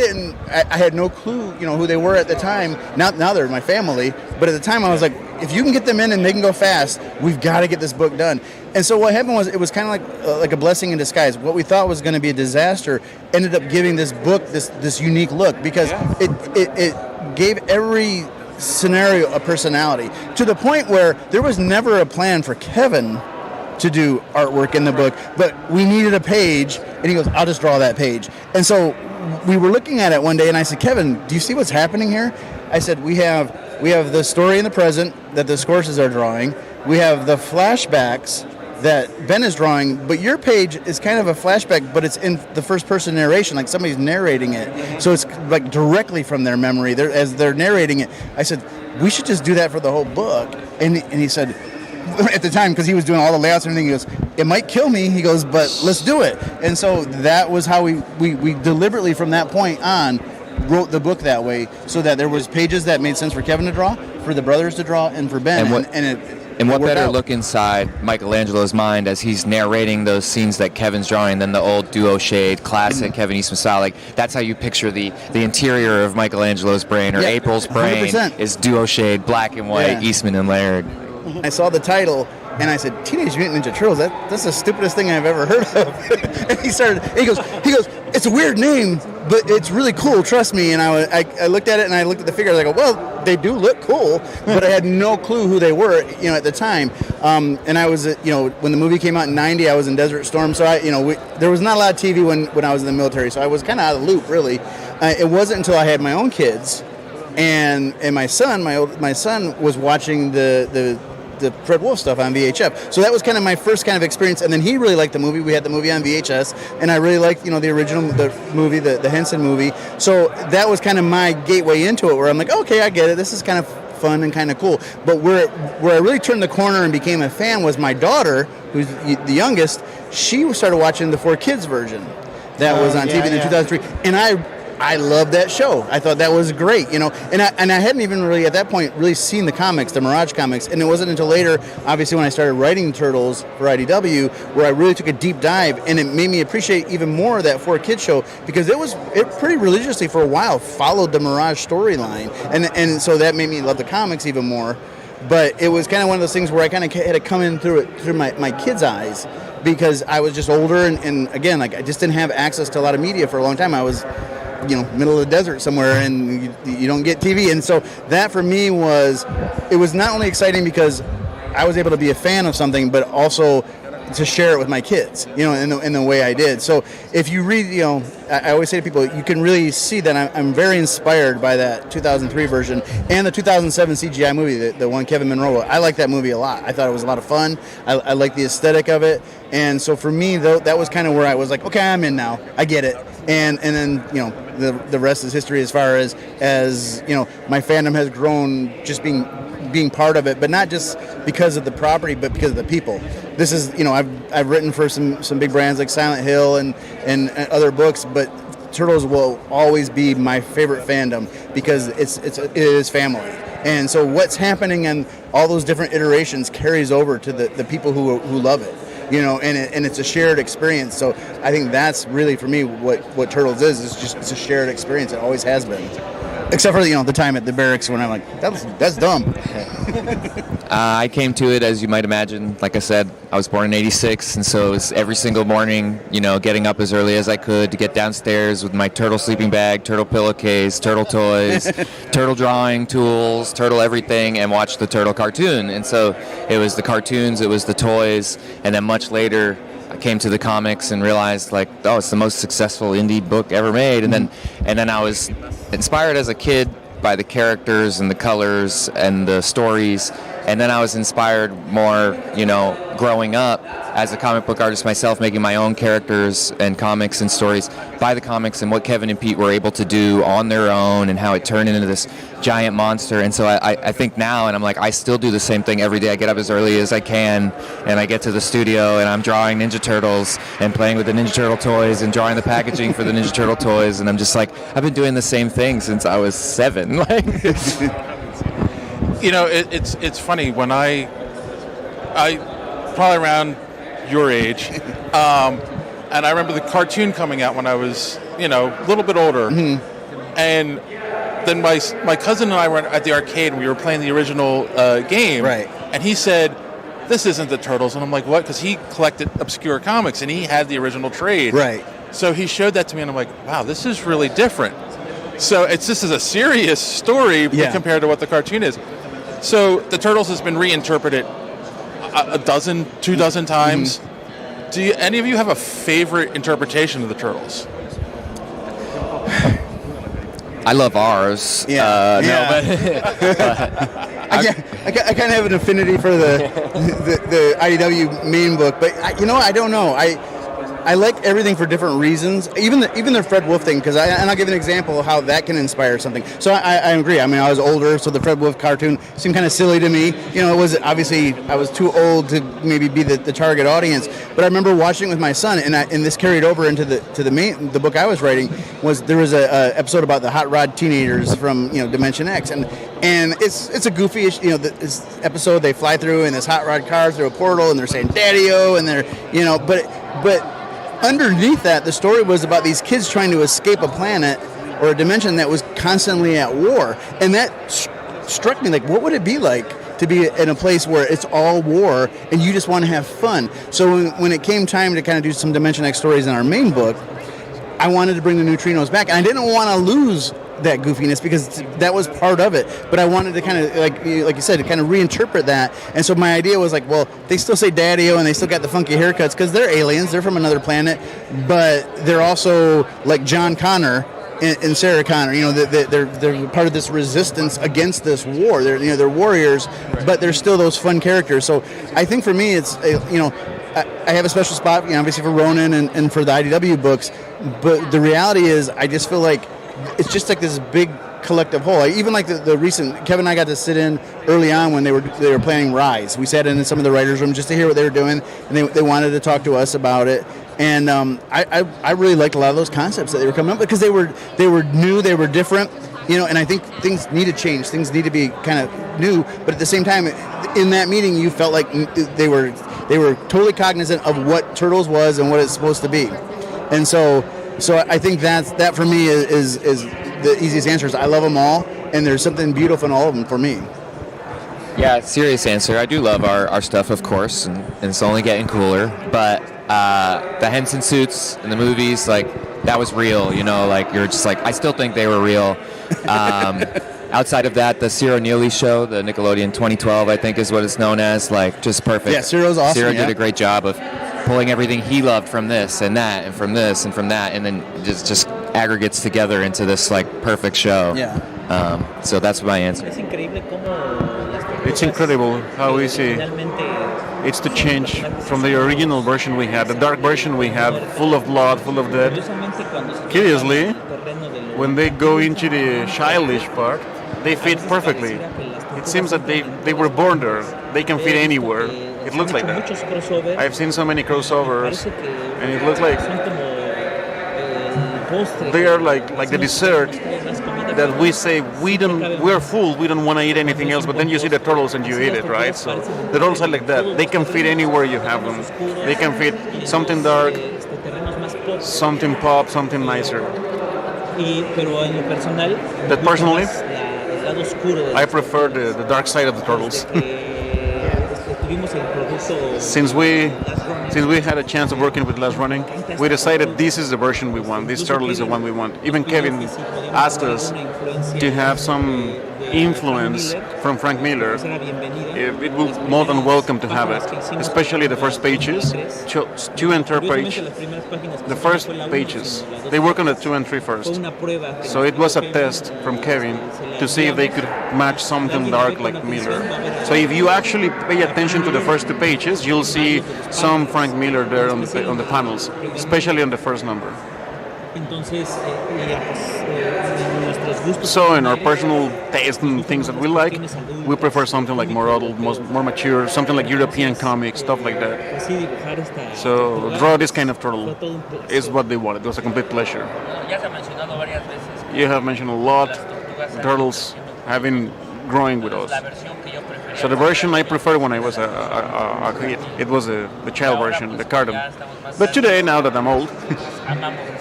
had no clue, who they were at the time. Now they're my family, but at the time I was like, if you can get them in and they can go fast, we've got to get this book done. And so what happened was, it was kind of like a blessing in disguise. What we thought was going to be a disaster ended up giving this book this unique look, because it gave every scenario a personality, to the point where there was never a plan for Kevin to do artwork in the book, but we needed a page, and he goes, I'll just draw that page. And so we were looking at it one day, and I said, Kevin, do you see what's happening here? I said, we have the story in the present that the Escorzas are drawing. We have the flashbacks that Ben is drawing, but your page is kind of a flashback, but it's in the first person narration, like somebody's narrating it. So it's like directly from their memory as they're narrating it. I said, we should just do that for the whole book. And he said, at the time, because he was doing all the layouts and everything, he goes, it might kill me. He goes, but let's do it. And so that was how we deliberately, from that point on, wrote the book that way, so that there was pages that made sense for Kevin to draw, for the brothers to draw, and for Ben. And what better look inside Michelangelo's mind as he's narrating those scenes that Kevin's drawing than the old duo shade, classic Kevin Eastman style. Like, that's how you picture the interior of Michelangelo's brain, or April's brain 100%. Is duo shade, black and white, Eastman and Laird. I saw the title, and I said, Teenage Mutant Ninja Turtles, that's the stupidest thing I've ever heard of. And he goes, it's a weird name, but it's really cool, trust me. And I looked at it and I looked at the figure. I was like, well, they do look cool, but I had no clue who they were, at the time. And I was, when the movie came out in '90, I was in Desert Storm, so there was not a lot of TV when I was in the military, so I was kind of out of the loop, really. It wasn't until I had my own kids, and my son was watching the Fred Wolf stuff on VHF. So that was kind of my first kind of experience. And then he really liked the movie. We had the movie on VHS, and I really liked, the original, the movie, the Henson movie. So that was kind of my gateway into it, where I'm like, okay, I get it. This is kind of fun and kind of cool. But where I really turned the corner and became a fan was my daughter, who's the youngest. She started watching the 4Kids version that was on TV in 2003, and I loved that show. I thought that was great, and I hadn't even really at that point really seen the comics, the Mirage comics, and it wasn't until later, obviously, when I started writing Turtles for IDW, where I really took a deep dive, and it made me appreciate even more of that 4Kids show, because it pretty religiously for a while followed the Mirage storyline, and so that made me love the comics even more. But it was kind of one of those things where I kind of had to come in through my kids' eyes, because I was just older, and again, like, I just didn't have access to a lot of media for a long time. I was middle of the desert somewhere, and you don't get TV. And so that for me was not only exciting because I was able to be a fan of something, but also to share it with my kids, in the way I did. So if you read, I always say to people, you can really see that I'm very inspired by that 2003 version and the 2007 CGI movie, the one Kevin Monroe. I like that movie a lot. I thought it was a lot of fun. I like the aesthetic of it. And so for me, though, that was kind of where I was like, okay, I'm in now. I get it. And then, the rest is history as far as my fandom has grown, just being part of it, but not just because of the property, but because of the people. This is, I've written for some big brands like Silent Hill and other books, but Turtles will always be my favorite fandom because it is family. And so what's happening in all those different iterations carries over to the people who love it. And it's a shared experience. So I think that's really, for me, what Turtles is it's a shared experience. It always has been. Except for, the time at the barracks when I'm like, that's dumb. I came to it, as you might imagine. Like I said, I was born in '86, and so it was every single morning, getting up as early as I could to get downstairs with my turtle sleeping bag, turtle pillowcase, turtle toys, turtle drawing tools, turtle everything, and watch the turtle cartoon. And so it was the cartoons, it was the toys, and then much later I came to the comics and realized, like, oh, it's the most successful indie book ever made. And then I was inspired as a kid by the characters and the colors and the stories. And then I was inspired more, growing up as a comic book artist myself, making my own characters and comics and stories by the comics and what Kevin and Pete were able to do on their own and how it turned into this giant monster. And so I think now, and I'm like, I still do the same thing every day. I get up as early as I can, and I get to the studio, and I'm drawing Ninja Turtles and playing with the Ninja Turtle toys and drawing the packaging for the Ninja Turtle toys. And I'm just like, I've been doing the same thing since I was 7. It's funny when I probably around your age, and I remember the cartoon coming out when I was, a little bit older, and then my cousin and I were at the arcade and we were playing the original game, right? And he said, "This isn't the Turtles," and I'm like, "What?" Because he collected obscure comics and he had the original trade, right? So he showed that to me, and I'm like, "Wow, this is really different." So this is a serious story compared to what the cartoon is. So the Turtles has been reinterpreted a dozen, 24 times. Do any of you have a favorite interpretation of the Turtles? I love ours. I kind of have an affinity for the IDW main book, but I don't know. I like everything for different reasons. Even the Fred Wolf thing, and I'll give an example of how that can inspire something. So I agree. I mean, I was older, so the Fred Wolf cartoon seemed kind of silly to me. It was obviously I was too old to maybe be the target audience. But I remember watching it with my son, and this carried over into the book I was writing. There was a episode about the hot rod teenagers from Dimension X, and it's a goofy-ish this episode. They fly through in this hot rod cars through a portal, and they're saying "Daddy-o," and they're but. Underneath that, the story was about these kids trying to escape a planet or a dimension that was constantly at war. And that struck me, like, what would it be like to be in a place where it's all war and you just want to have fun? So when it came time to kind of do some Dimension X stories in our main book, I wanted to bring the neutrinos back, and I didn't want to lose that goofiness because that was part of it. But I wanted to kind of, like you said, kind of reinterpret that. And so my idea was like, well, they still say Daddy-O and they still got the funky haircuts because they're aliens, they're from another planet, but they're also like John Connor and Sarah Connor. They're part of this resistance against this war. They're warriors, but they're still those fun characters. So I think for me, it's I have a special spot, obviously for Ronin and for the IDW books. But the reality is, I just feel like it's just like this big collective whole. Even like the recent, Kevin and I got to sit in early on when they were planning Rise. We sat in some of the writers' room just to hear what they were doing, and they wanted to talk to us about it. And I really liked a lot of those concepts that they were coming up with because they were new, they were different, and I think things need to change. Things need to be kind of new, but at the same time, in that meeting, you felt like they were totally cognizant of what Turtles was and what it's supposed to be. And so I think that for me is the easiest answer. Is I love them all, and there's something beautiful in all of them for me. Yeah, serious answer. I do love our stuff, of course, and it's only getting cooler. But the Henson suits in the movies, like, that was real, like, you're just like, I still think they were real. Outside of that, the Ciro Neely show, the Nickelodeon 2012, I think is what it's known as, like, just perfect. Yeah, Ciro's awesome. Ciro did a great job of pulling everything he loved from this and that and from this and from that, and then just aggregates together into this, like, perfect show. Yeah. So that's my answer. It's incredible how easy it's to change from the original version we had, the dark version we had, full of blood, full of death. Curiously, when they go into the childish part, they fit perfectly. It seems that they were born there. They can fit anywhere. It looks like that. I've seen so many crossovers, and it looks like they are like the dessert that we say we're full, we don't want to eat anything else, but then you see the turtles and you eat it, right? So the turtles are like that. They can fit anywhere you have them. They can fit something dark, something pop, something nicer. But personally, I prefer the dark side of the turtles. Since we had a chance of working with Last Ronin, we decided this is the version we want. This turtle is the one we want. Even Kevin asked us to have some influence from Frank Miller. It will more than welcome to have it, especially the first pages, 2 and 3 page. The first pages, they work on the 2 and 3 first. So it was a test from Kevin to see if they could match something dark like Miller. So if you actually pay attention to the first 2 pages, you'll see some Frank Miller there on the panels, especially on the first number. So in our personal taste and things that we like, we prefer something like more adult, more mature, something like European comics, stuff like that. So draw this kind of turtle is what they wanted. It was a complete pleasure. You have mentioned a lot turtles having growing with us. So the version I preferred when I was a kid, it was the child version, the cartoon. But today, now that I'm old,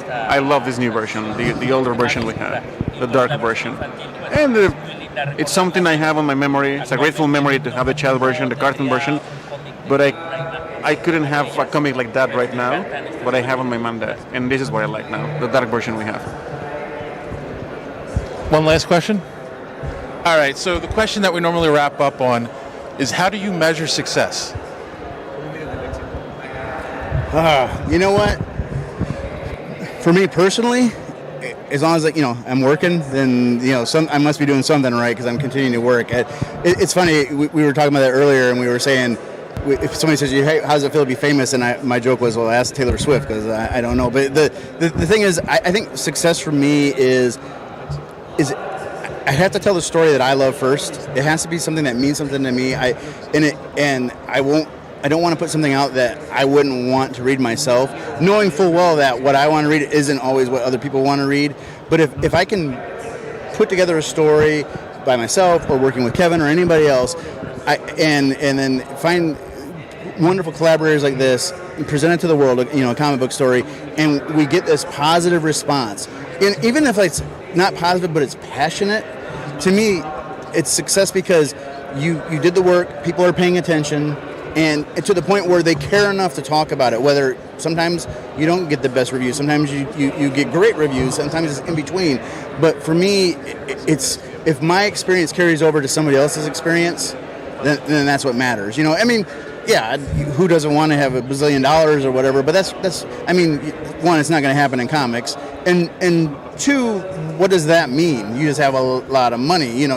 I love this new version, the older version we had, the dark version. And it's something I have on my memory. It's a grateful memory to have the child version, the cartoon version. But I couldn't have a comic like that right now, but I have on my mind that. And this is what I like now, the dark version we have. One last question? All right, so the question that we normally wrap up on is, how do you measure success? You know what? For me personally, as long as I'm working, then I must be doing something right because I'm continuing to work. It's funny, we were talking about that earlier, and we were saying, if somebody says, "Hey, how does it feel to be famous?" and my joke was, "Well, ask Taylor Swift," because I don't know. But the thing is, I think success for me is I have to tell the story that I love first. It has to be something that means something to me. I don't want to put something out that I wouldn't want to read myself, knowing full well that what I want to read isn't always what other people want to read. But if I can put together a story by myself or working with Kevin or anybody else, and then find wonderful collaborators like this and present it to the world, a comic book story, and we get this positive response. And even if it's not positive, but it's passionate, to me, it's success because you did the work, people are paying attention, and to the point where they care enough to talk about it. Whether sometimes you don't get the best reviews, sometimes you get great reviews, sometimes it's in between. But for me, it's if my experience carries over to somebody else's experience, then that's what matters. I mean, yeah, who doesn't want to have $1 bazillion or whatever? But that's I mean, one, it's not going to happen in comics, and two, what does that mean? You just have a lot of money. You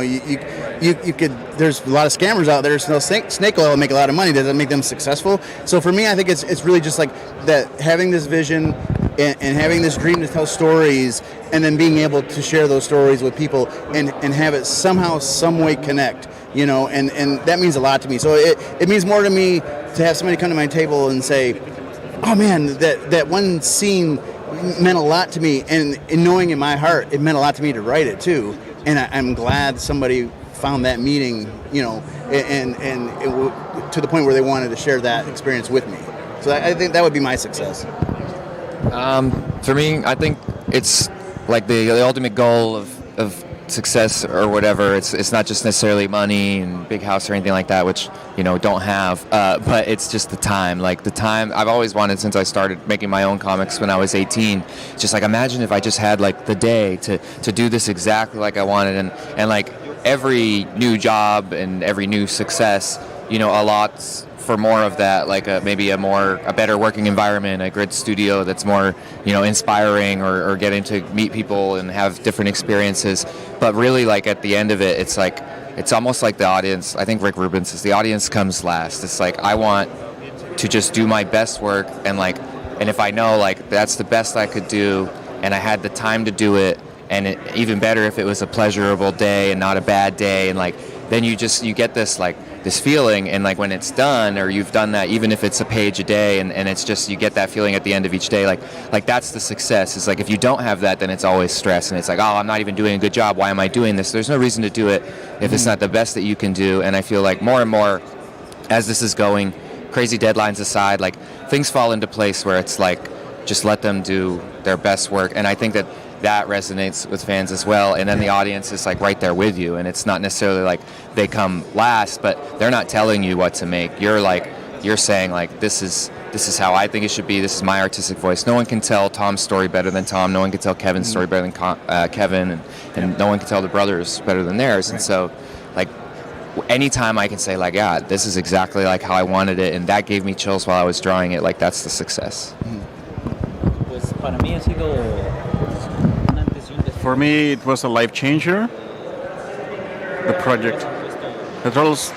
could. There's a lot of scammers out there. So snake oil make a lot of money. Does that make them successful? So for me, I think it's really just like that, having this vision and having this dream to tell stories, and then being able to share those stories with people and have it somehow, some way connect. And that means a lot to me. So it means more to me to have somebody come to my table and say, "Oh man, that one scene meant a lot to me," and knowing in my heart it meant a lot to me to write it too. And I'm glad somebody found that meeting, and to the point where they wanted to share that experience with me. So I think that would be my success. For me, I think it's like the ultimate goal of success or whatever. It's not just necessarily money and big house or anything like that, which don't have, but it's just the time. Like the time I've always wanted since I started making my own comics when I was 18. Just like, imagine if I just had like the day to do this exactly like I wanted, and like every new job and every new success, allots for more of that, like maybe a better working environment, a grid studio that's more inspiring, or getting to meet people and have different experiences. But really, like at the end of it, it's like it's almost like the audience. I think Rick Rubin says the audience comes last. It's like I want to just do my best work, and if I know like that's the best I could do, and I had the time to do it, and even better if it was a pleasurable day and not a bad day, and like then you get this feeling, and like when it's done, or you've done that, even if it's a page a day, and it's just you get that feeling at the end of each day, like that's the success. It's like if you don't have that, then it's always stress, and it's like, oh, I'm not even doing a good job, why am I doing this? There's no reason to do it if it's not the best that you can do. And I feel like more and more as this is going, crazy deadlines aside, like things fall into place where it's like just let them do their best work. And I think that resonates with fans as well, and then the audience is like right there with you, and it's not necessarily like they come last, but they're not telling you what to make. You're saying like this is how I think it should be, this is my artistic voice. No one can tell Tom's story better than Tom, no one can tell Kevin's story better than Kevin, and no one can tell the brothers better than theirs. And so like anytime I can say like, yeah, this is exactly like how I wanted it, and that gave me chills while I was drawing it, like that's the success. For me, it was a life changer, the project. The Turtles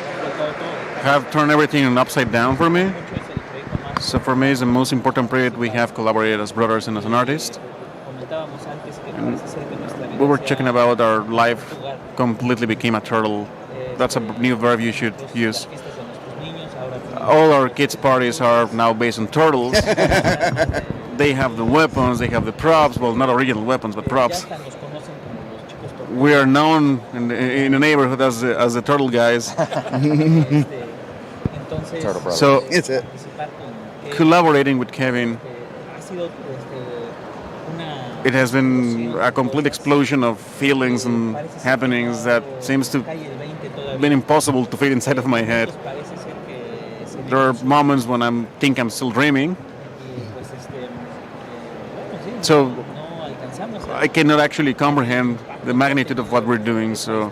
have turned everything upside down for me. So for me, it's the most important project we have collaborated as brothers and as an artist. And we were checking about our life completely became a turtle. That's a new verb you should use. All our kids' parties are now based on turtles. They have the weapons, they have the props. Well, not original weapons, but props. We are known in the neighborhood as the turtle guys. Turtle brothers. So it's it. Collaborating with Kevin, it has been a complete explosion of feelings and happenings that seems to have been impossible to fit inside of my head. There are moments when I think I'm still dreaming. So I cannot actually comprehend the magnitude of what we're doing. So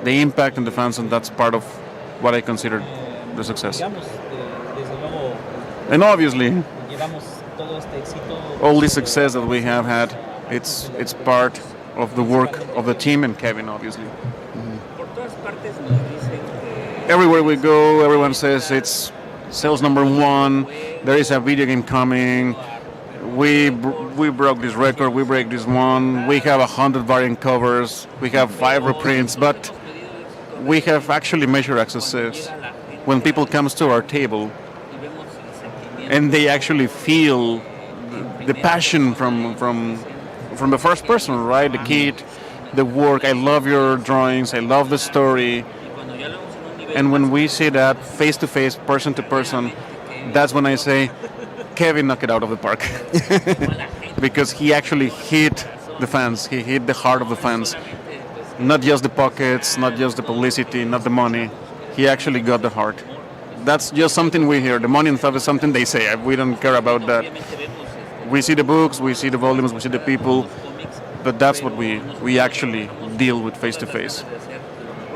the impact on the fans, and that's part of what I consider the success. And obviously, all the success that we have had, it's part of the work of the team and Kevin, obviously. Everywhere we go, everyone says it's sales number one. There is a video game coming. We broke this record. We break this one. We have 100 variant covers. We have 5 reprints, but we have actually measured our success when people comes to our table and they actually feel the passion from the first person, right? The kid, the work. I love your drawings. I love the story. And when we see that face to face, person to person, that's when I say, Kevin knocked it out of the park. Because he actually hit the fans. He hit the heart of the fans. Not just the pockets, not just the publicity, not the money. He actually got the heart. that's just something we hear. The money and stuff is something they say. We don't care about that. We see the books, we see the volumes, we see the people, but that's what we actually deal with face to face.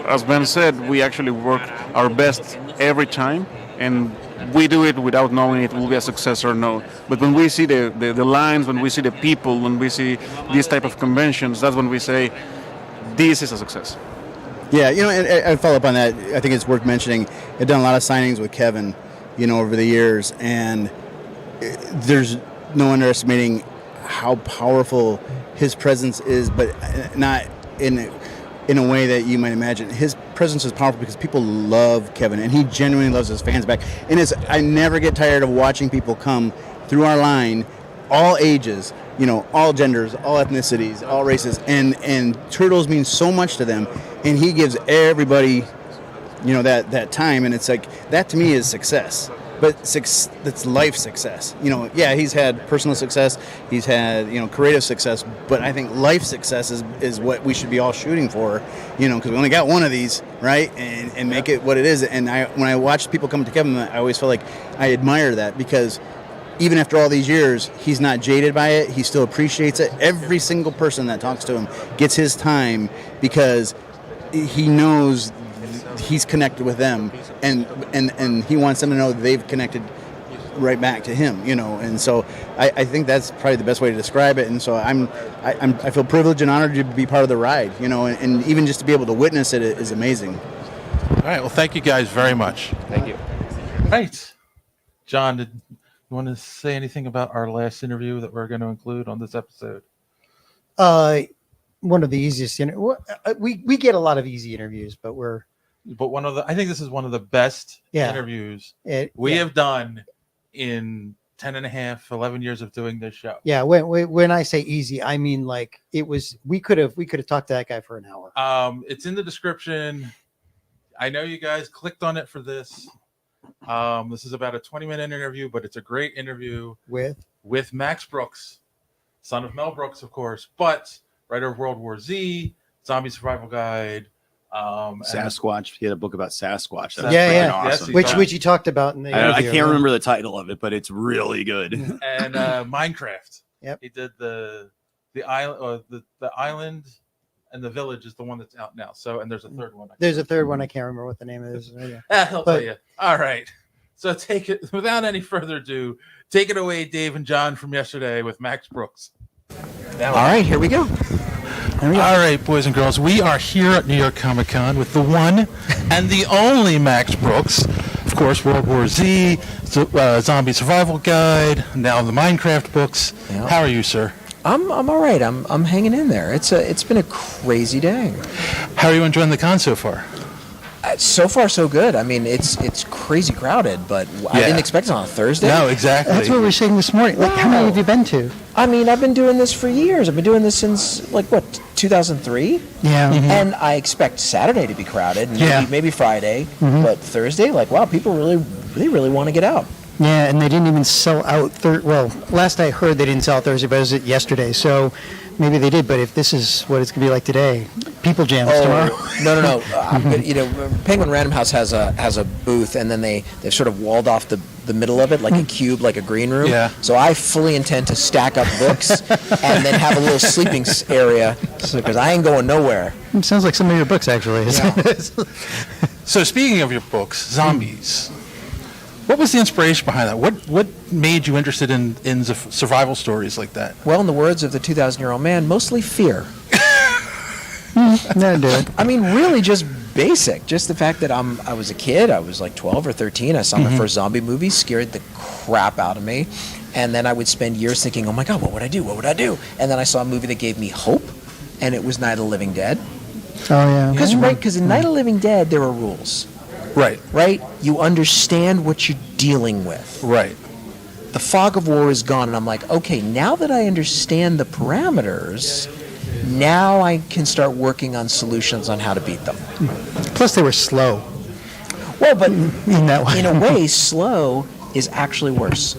As Ben said, we actually work our best every time, and we do it without knowing it will be a success or no. But when we see the lines, when we see the people, when we see these type of conventions, that's when we say, this is a success. Yeah, and I follow up on that. I think it's worth mentioning. I've done a lot of signings with Kevin, over the years, and there's no underestimating how powerful his presence is, but not in a way that you might imagine. His presence is powerful because people love Kevin, and he genuinely loves his fans back. And I never get tired of watching people come through our line, all ages, all genders, all ethnicities, all races, and Turtles mean so much to them, and he gives everybody, that time, and it's like, that to me is success. But that's life success. He's had personal success, he's had, creative success, but I think life success is what we should be all shooting for, because we only got one of these, right? And make it what it is. And when I watch people come to Kevin, I always feel like I admire that, because even after all these years, he's not jaded by it. He still appreciates it. Every single person that talks to him gets his time because he knows he's connected with them, and he wants them to know they've connected right back to him, and so I think that's probably the best way to describe it. And so I feel privileged and honored to be part of the ride, and even just to be able to witness it is amazing. All right, well, thank you guys very much. Thank you. All right, John, did you want to say anything about our last interview that we're going to include on this episode? One of the easiest, we get a lot of easy interviews, but I think this is one of the best interviews we have done in 10 and a half, 11 years of doing this show. Yeah. When I say easy, I mean, like, we could have talked to that guy for an hour. It's in the description. I know you guys clicked on it for this. This is about a 20-minute interview, but it's a great interview with Max Brooks, son of Mel Brooks, of course, but writer of World War Z, Zombie Survival Guide, Sasquatch. He had a book about Sasquatch. That's awesome. Yes, which he talked about in the interview. I can't remember the title of it, but it's really good. And Minecraft. Yep. He did the island, the island, and the village is the one that's out now. So, and there's a third one. There's a third one. I can't remember what the name is. He'll tell you. All right. So take it without any further ado. Take it away, Dave and John, from yesterday with Max Brooks. All right, here we go. All right, boys and girls, we are here at New York Comic Con with the one and the only Max Brooks. Of course, World War Z, Zombie Survival Guide, now the Minecraft books. Yeah. How are you, sir? I'm all right. I'm hanging in there. It's been a crazy day. How are you enjoying the con so far? So far, so good. I mean, it's crazy crowded, but I didn't expect it on a Thursday. No, exactly. That's what we were saying this morning. Like, how many have you been to? I mean, I've been doing this for years. I've been doing this since, 2003? Yeah. Mm-hmm. And I expect Saturday to be crowded, and maybe Friday, but Thursday, wow, people really want to get out. Yeah, and they didn't even sell out. Last I heard, they didn't sell out Thursday, but it was yesterday. So maybe they did. But if this is what it's going to be like today, people jams tomorrow. No. Penguin Random House has a booth, and then they've sort of walled off the middle of it like a cube, like a green room. Yeah. So I fully intend to stack up books and then have a little sleeping area because I ain't going nowhere. It sounds like some of your books, actually. Yeah. So speaking of your books, zombies. What was the inspiration behind that? What made you interested in survival stories like that? Well, in the words of the 2,000-year-old man, mostly fear. No, do it. I mean, really just basic. Just the fact that I was a kid. I was like 12 or 13. I saw my first zombie movie, scared the crap out of me. And then I would spend years thinking, oh my God, what would I do? What would I do? And then I saw a movie that gave me hope, and it was Night of the Living Dead. Oh, yeah. Because in Night of the Living Dead, there are rules. Right? You understand what you're dealing with. Right. The fog of war is gone, and I'm like, okay, now that I understand the parameters, now I can start working on solutions on how to beat them. Plus, they were slow. Well, but in that way. In a way, slow is actually worse.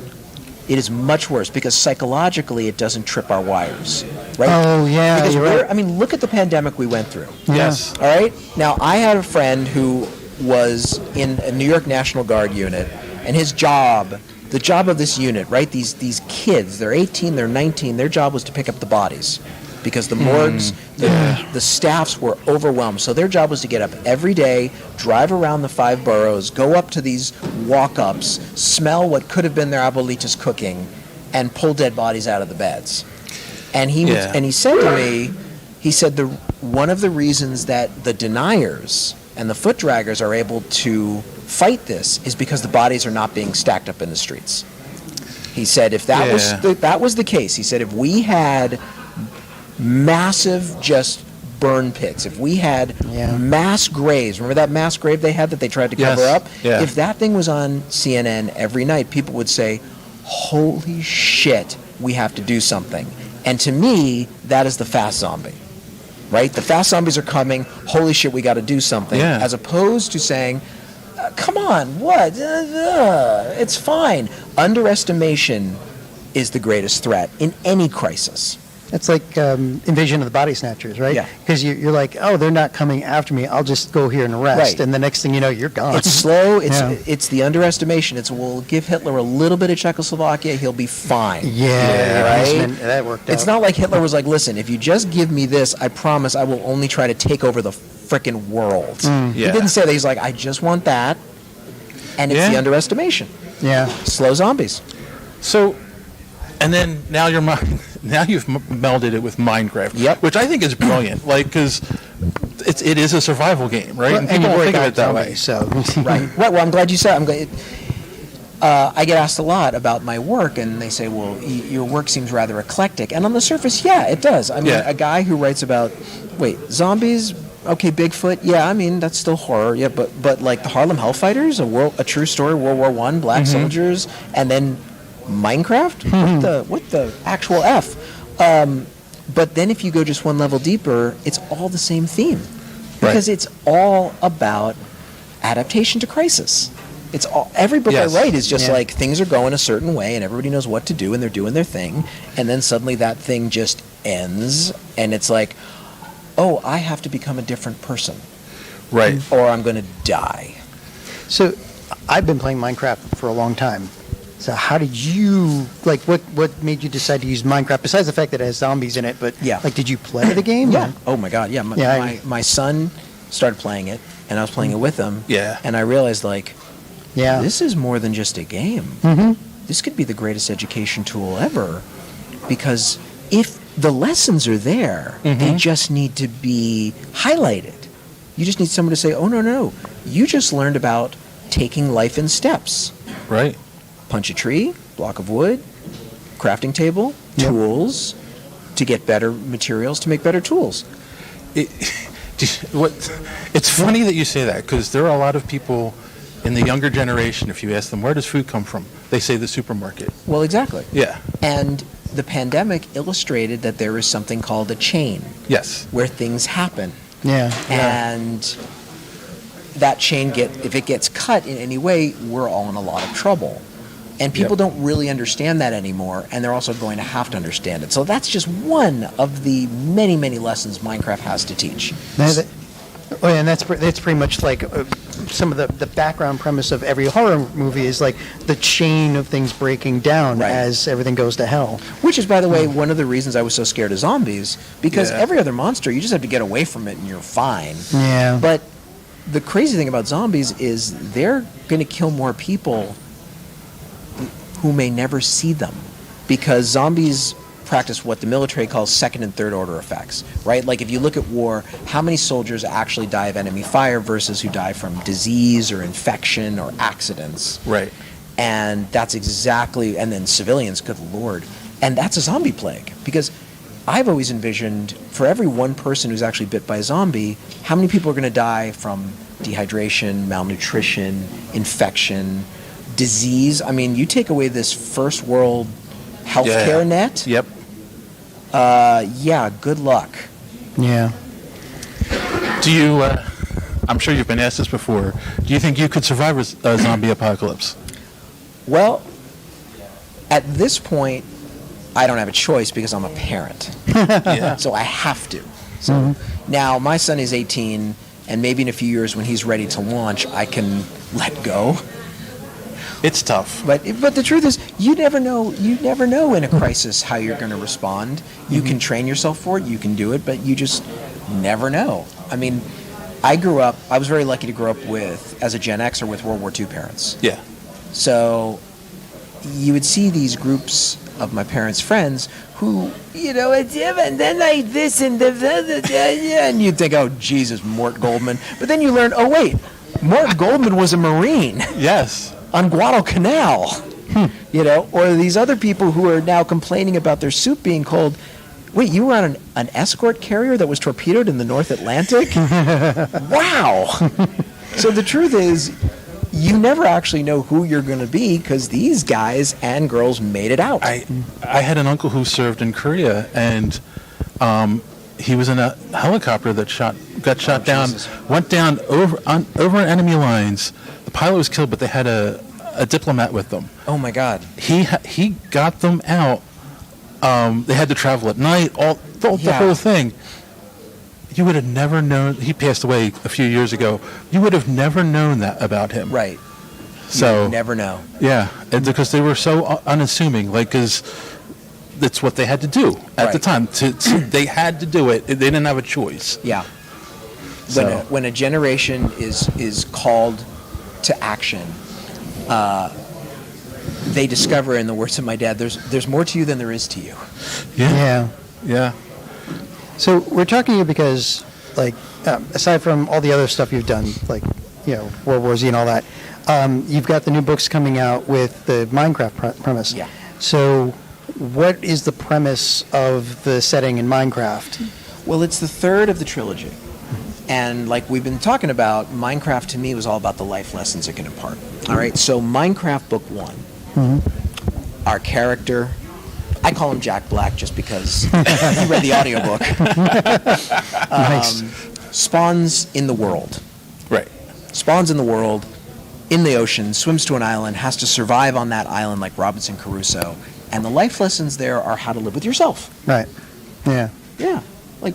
It is much worse because psychologically it doesn't trip our wires. Right? Oh, yeah. Because look at the pandemic we went through. Yes. All right? Now, I had a friend who was in a New York National Guard unit, and his job, the job of this unit, right? These kids, they're 18, they're 19. Their job was to pick up the bodies, because the morgues, the staffs were overwhelmed. So their job was to get up every day, drive around the 5 boroughs, go up to these walk-ups, smell what could have been their abuelitas cooking, and pull dead bodies out of the beds. And he said to me, he said one of the reasons that the deniers and the foot draggers are able to fight this is because the bodies are not being stacked up in the streets. He said if that was the case, he said if we had massive just burn pits, if we had mass graves, remember that mass grave they had that they tried to cover up? Yeah. If that thing was on CNN every night, people would say, holy shit, we have to do something. And to me, that is the fast zombie, right? The fast zombies are coming, holy shit, we got to do something, as opposed to saying, come on, what? It's fine. Underestimation is the greatest threat in any crisis. It's like Invasion of the Body Snatchers, right? Yeah. Because you're like, oh, they're not coming after me. I'll just go here and rest. Right. And the next thing you know, you're gone. It's slow. It's the underestimation. We'll give Hitler a little bit of Czechoslovakia. He'll be fine. Right? That worked out. It's not like Hitler was like, listen, if you just give me this, I promise I will only try to take over the frickin' world. He didn't say that. He's like, I just want that. And it's the underestimation. Yeah. Slow zombies. So, and then now you've melded it with Minecraft, which I think is brilliant. Like, because it is a survival game, right? Well, and people don't think of it that zombies, way. So Right. Well, I'm glad you said. I get asked a lot about my work, and they say, "Well, your work seems rather eclectic." And on the surface, yeah, it does. I mean, a guy who writes about, zombies. Okay, Bigfoot. Yeah, I mean that's still horror. Yeah, but like the Harlem Hellfighters, a true story, World War I, black soldiers, and then Minecraft. What the actual F? But then if you go just one level deeper, it's all the same theme, because it's all about adaptation to crisis. It's all, every book I write is just like things are going a certain way and everybody knows what to do and they're doing their thing, and then suddenly that thing just ends and it's like, oh, I have to become a different person, right? Or I'm going to die. So I've been playing Minecraft for a long time. So how did you, like, what made you decide to use Minecraft, besides the fact that it has zombies in it, but, like, did you play the game? Yeah. Oh, my God, yeah. My son started playing it, and I was playing it with him. Yeah. And I realized, like, this is more than just a game. This could be the greatest education tool ever, because if the lessons are there, they just need to be highlighted. You just need someone to say, oh, no, you just learned about taking life in steps. Right. Punch a tree, block of wood, crafting table, tools, to get better materials to make better tools. It's funny that you say that, because there are a lot of people in the younger generation, if you ask them, where does food come from? They say the supermarket. Well, exactly. Yeah. And the pandemic illustrated that there is something called a chain. Yes. Where things happen. Yeah. And that chain, if it gets cut in any way, we're all in a lot of trouble. And people don't really understand that anymore, and they're also going to have to understand it. So that's just one of the many, many lessons Minecraft has to teach. And that's pretty much like some of the background premise of every horror movie is like the chain of things breaking down as everything goes to hell. Which is, by the way, one of the reasons I was so scared of zombies, because every other monster, you just have to get away from it and you're fine. Yeah. But the crazy thing about zombies is they're going to kill more people who may never see them, because zombies practice what the military calls second and third order effects, right? Like if you look at war, how many soldiers actually die of enemy fire versus who die from disease or infection or accidents? Right. And that's exactly, and then civilians, good Lord. And that's a zombie plague, because I've always envisioned for every one person who's actually bit by a zombie, how many people are going to die from dehydration, malnutrition, infection, disease? I mean, you take away this first world healthcare net. Yep. Good luck. Yeah. Do you, I'm sure you've been asked this before, do you think you could survive a zombie apocalypse? Well, at this point, I don't have a choice because I'm a parent. So I have to. So now my son is 18. and maybe in a few years when he's ready to launch, I can let go. It's tough. But the truth is, you never know in a crisis how you're going to respond. You can train yourself for it, you can do it, but you just never know. I mean, I was very lucky to grow up as a Gen Xer with World War II parents. Yeah. So you would see these groups of my parents' friends who, and then like this and and you'd think, oh, Jesus, Mort Goldman. But then you learn, oh, wait, Mort Goldman was a Marine. Yes. On Guadalcanal, or these other people who are now complaining about their soup being cold. Wait, you were on an escort carrier that was torpedoed in the North Atlantic? Wow! So the truth is, you never actually know who you're going to be because these guys and girls made it out. I had an uncle who served in Korea, and he was in a helicopter that got shot down, Jesus. went down over enemy lines. The pilot was killed, but they had a diplomat with them. Oh my God! He got them out. They had to travel at night. The whole thing. You would have never known. He passed away a few years ago. You would have never known that about him. Right. So you never know. Yeah, and because they were so unassuming, because that's what they had to do at the time. They had to do it. They didn't have a choice. Yeah. So. When a generation is called to action, they discover, in the words of my dad, there's more to you than there is to you. Yeah. So we're talking to you because, like, aside from all the other stuff you've done, like, World War Z and all that, you've got the new books coming out with the Minecraft premise. Yeah. So what is the premise of the setting in Minecraft? Well, it's the third of the trilogy. And like we've been talking about, Minecraft to me was all about the life lessons it can impart. All right, so Minecraft Book 1, our character, I call him Jack Black just because he read the audiobook, Nice. spawns in the world. Right. Spawns in the world, in the ocean, swims to an island, has to survive on that island like Robinson Crusoe. And the life lessons there are how to live with yourself. Right. Yeah. Yeah. Like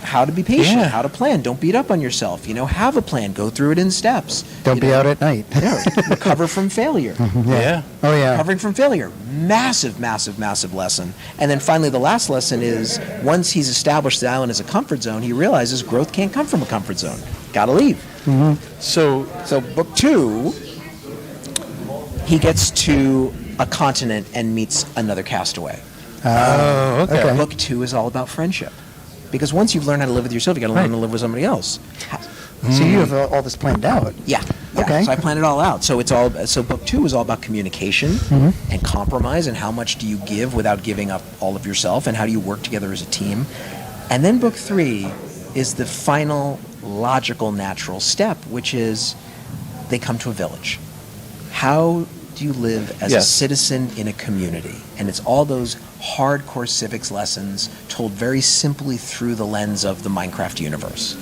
how to be patient, Yeah. how to plan. Don't beat up on yourself. Have a plan. Go through it in steps. Don't be out at night. Yeah. Recover from failure. Yeah. Oh, yeah. Recovering from failure. Massive, massive, massive lesson. And then finally the last lesson is once he's established the island as a comfort zone, he realizes growth can't come from a comfort zone. Gotta leave. So Book 2, he gets to a continent and meets another castaway. Oh, okay. Book 2 is all about friendship. Because once you've learned how to live with yourself, you got to learn to live with somebody else. So you have all this planned out. Yeah. Okay. So I planned it all out. So book 2 is all about communication and compromise, and how much do you give without giving up all of yourself, and how do you work together as a team. And then book 3 is the final logical, natural step, which is they come to a village. How do you live as a citizen in a community? And it's all those hardcore civics lessons told very simply through the lens of the Minecraft universe.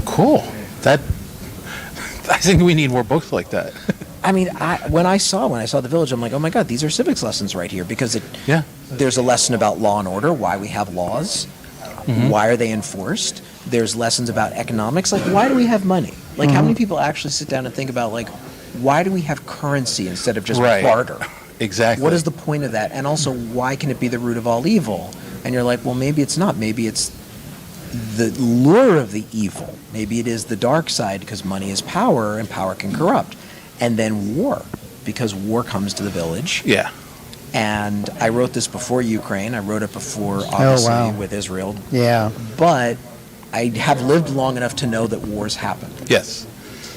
cool. I think we need more books like that. I mean, when I saw the village, I'm like, oh my God, these are civics lessons right here, because there's a lesson about law and order, why we have laws, why are they enforced. There's lessons about economics, like why do we have money? Like how many people actually sit down and think about like why do we have currency instead of just barter? Exactly. What is the point of that? And also, why can it be the root of all evil? And you're like, well, maybe it's not. Maybe it's the lure of the evil. Maybe it is the dark side, because money is power and power can corrupt. And then war, because war comes to the village. Yeah. And I wrote this before Ukraine. I wrote it before, obviously, with Israel. Yeah. But I have lived long enough to know that wars happen. Yes.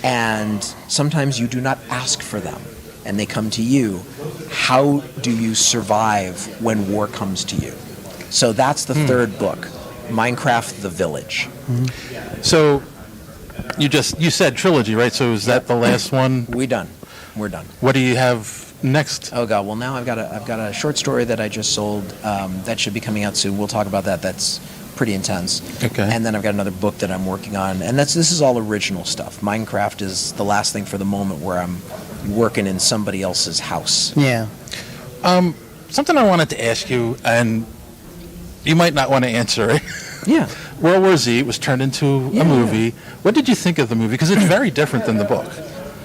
And sometimes you do not ask for them, and they come to you. How do you survive when war comes to you? So that's the third book, Minecraft the Village. So you said trilogy, right? So is that the last one? We're done. What do you have next? Oh God! Well, now I've got a short story that I just sold that should be coming out soon. We'll talk about that. That's pretty intense. Okay. And then I've got another book that I'm working on, and this is all original stuff. Minecraft is the last thing for the moment where I'm working in somebody else's house. Yeah. Something I wanted to ask you, and you might not want to answer it. Yeah. World War Z was turned into a movie. What did you think of the movie? Because it's very different than the book.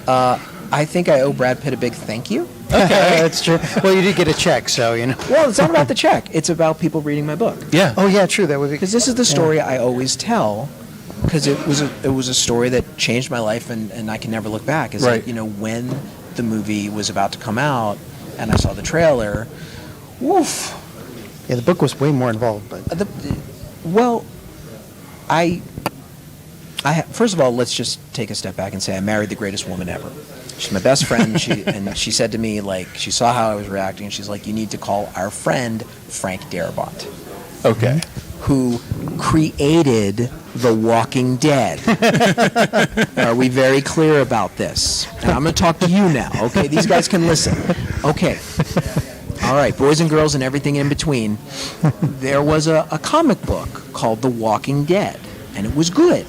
I think I owe Brad Pitt a big thank you. Okay, that's true. Well, you did get a check, so you know. Well, it's not about the check. It's about people reading my book. Yeah. Oh yeah, true. That would be Because this is the story I always tell. Because it was a story that changed my life, and I can never look back. Is Right. that, when the movie was about to come out, and I saw the trailer, woof. Yeah, the book was way more involved, but First of all, let's just take a step back and say I married the greatest woman ever. She's my best friend. She said to me, like, she saw how I was reacting, and she's like, you need to call our friend Frank Darabont. Okay. Who created The Walking Dead. Are we very clear about this? And I'm going to talk to you now, okay? These guys can listen. Okay. All right, boys and girls and everything in between. There was a comic book called The Walking Dead, and it was good.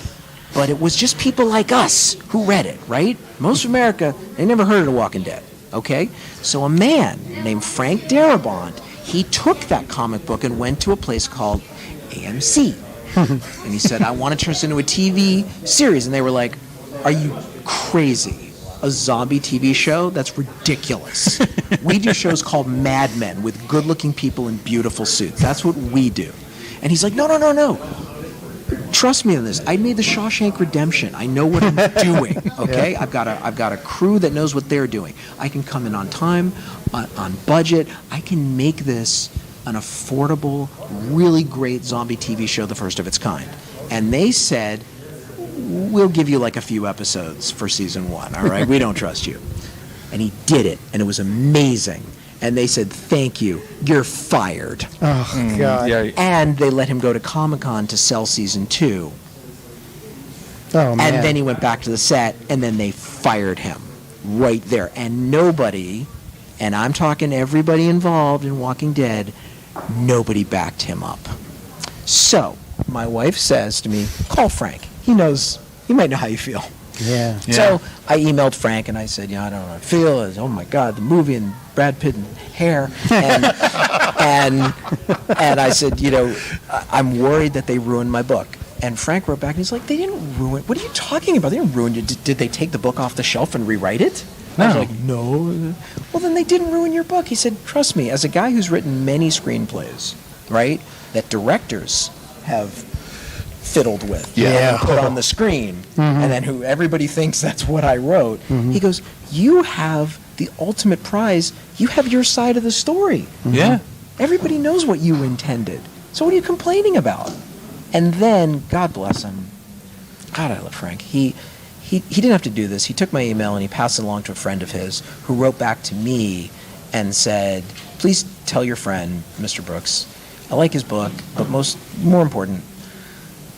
But it was just people like us who read it, right? Most of America, they never heard of The Walking Dead, okay? So a man named Frank Darabont, he took that comic book and went to a place called AMC. And he said, I want to turn this into a TV series. And they were like, are you crazy? A zombie TV show? That's ridiculous. We do shows called Mad Men with good-looking people in beautiful suits. That's what we do. And he's like, no. Trust me on this. I made the Shawshank Redemption. I know what I'm doing. Okay, yeah. I've got a crew that knows what they're doing. I can come in on time, on budget. I can make this an affordable, really great zombie TV show, the first of its kind. And they said, we'll give you like a few episodes for season 1. All right, we don't trust you. And he did it, and it was amazing. And they said, thank you, you're fired. Oh, God. Yeah. And they let him go to Comic-Con to sell season 2. Oh, man. And then he went back to the set, and then they fired him right there. And nobody, and I'm talking everybody involved in Walking Dead, nobody backed him up. So my wife says to me, call Frank. He might know how you feel. Yeah. So I emailed Frank and I said, I don't know how I feel. Oh my God, the movie and Brad Pitt and hair. And and I said, I'm worried that they ruined my book. And Frank wrote back and he's like, they didn't ruin. What are you talking about? They didn't ruin it. Did they take the book off the shelf and rewrite it? No. I was like, no. Well, then they didn't ruin your book. He said, trust me, as a guy who's written many screenplays, right, that directors have fiddled with, and put on the screen, and then who everybody thinks that's what I wrote. He goes, you have the ultimate prize. You have your side of the story. Yeah. Everybody knows what you intended. So what are you complaining about? And then, God bless him. God, I love Frank. He didn't have to do this. He took my email and he passed it along to a friend of his who wrote back to me and said, please tell your friend, Mr. Brooks, I like his book, but more important,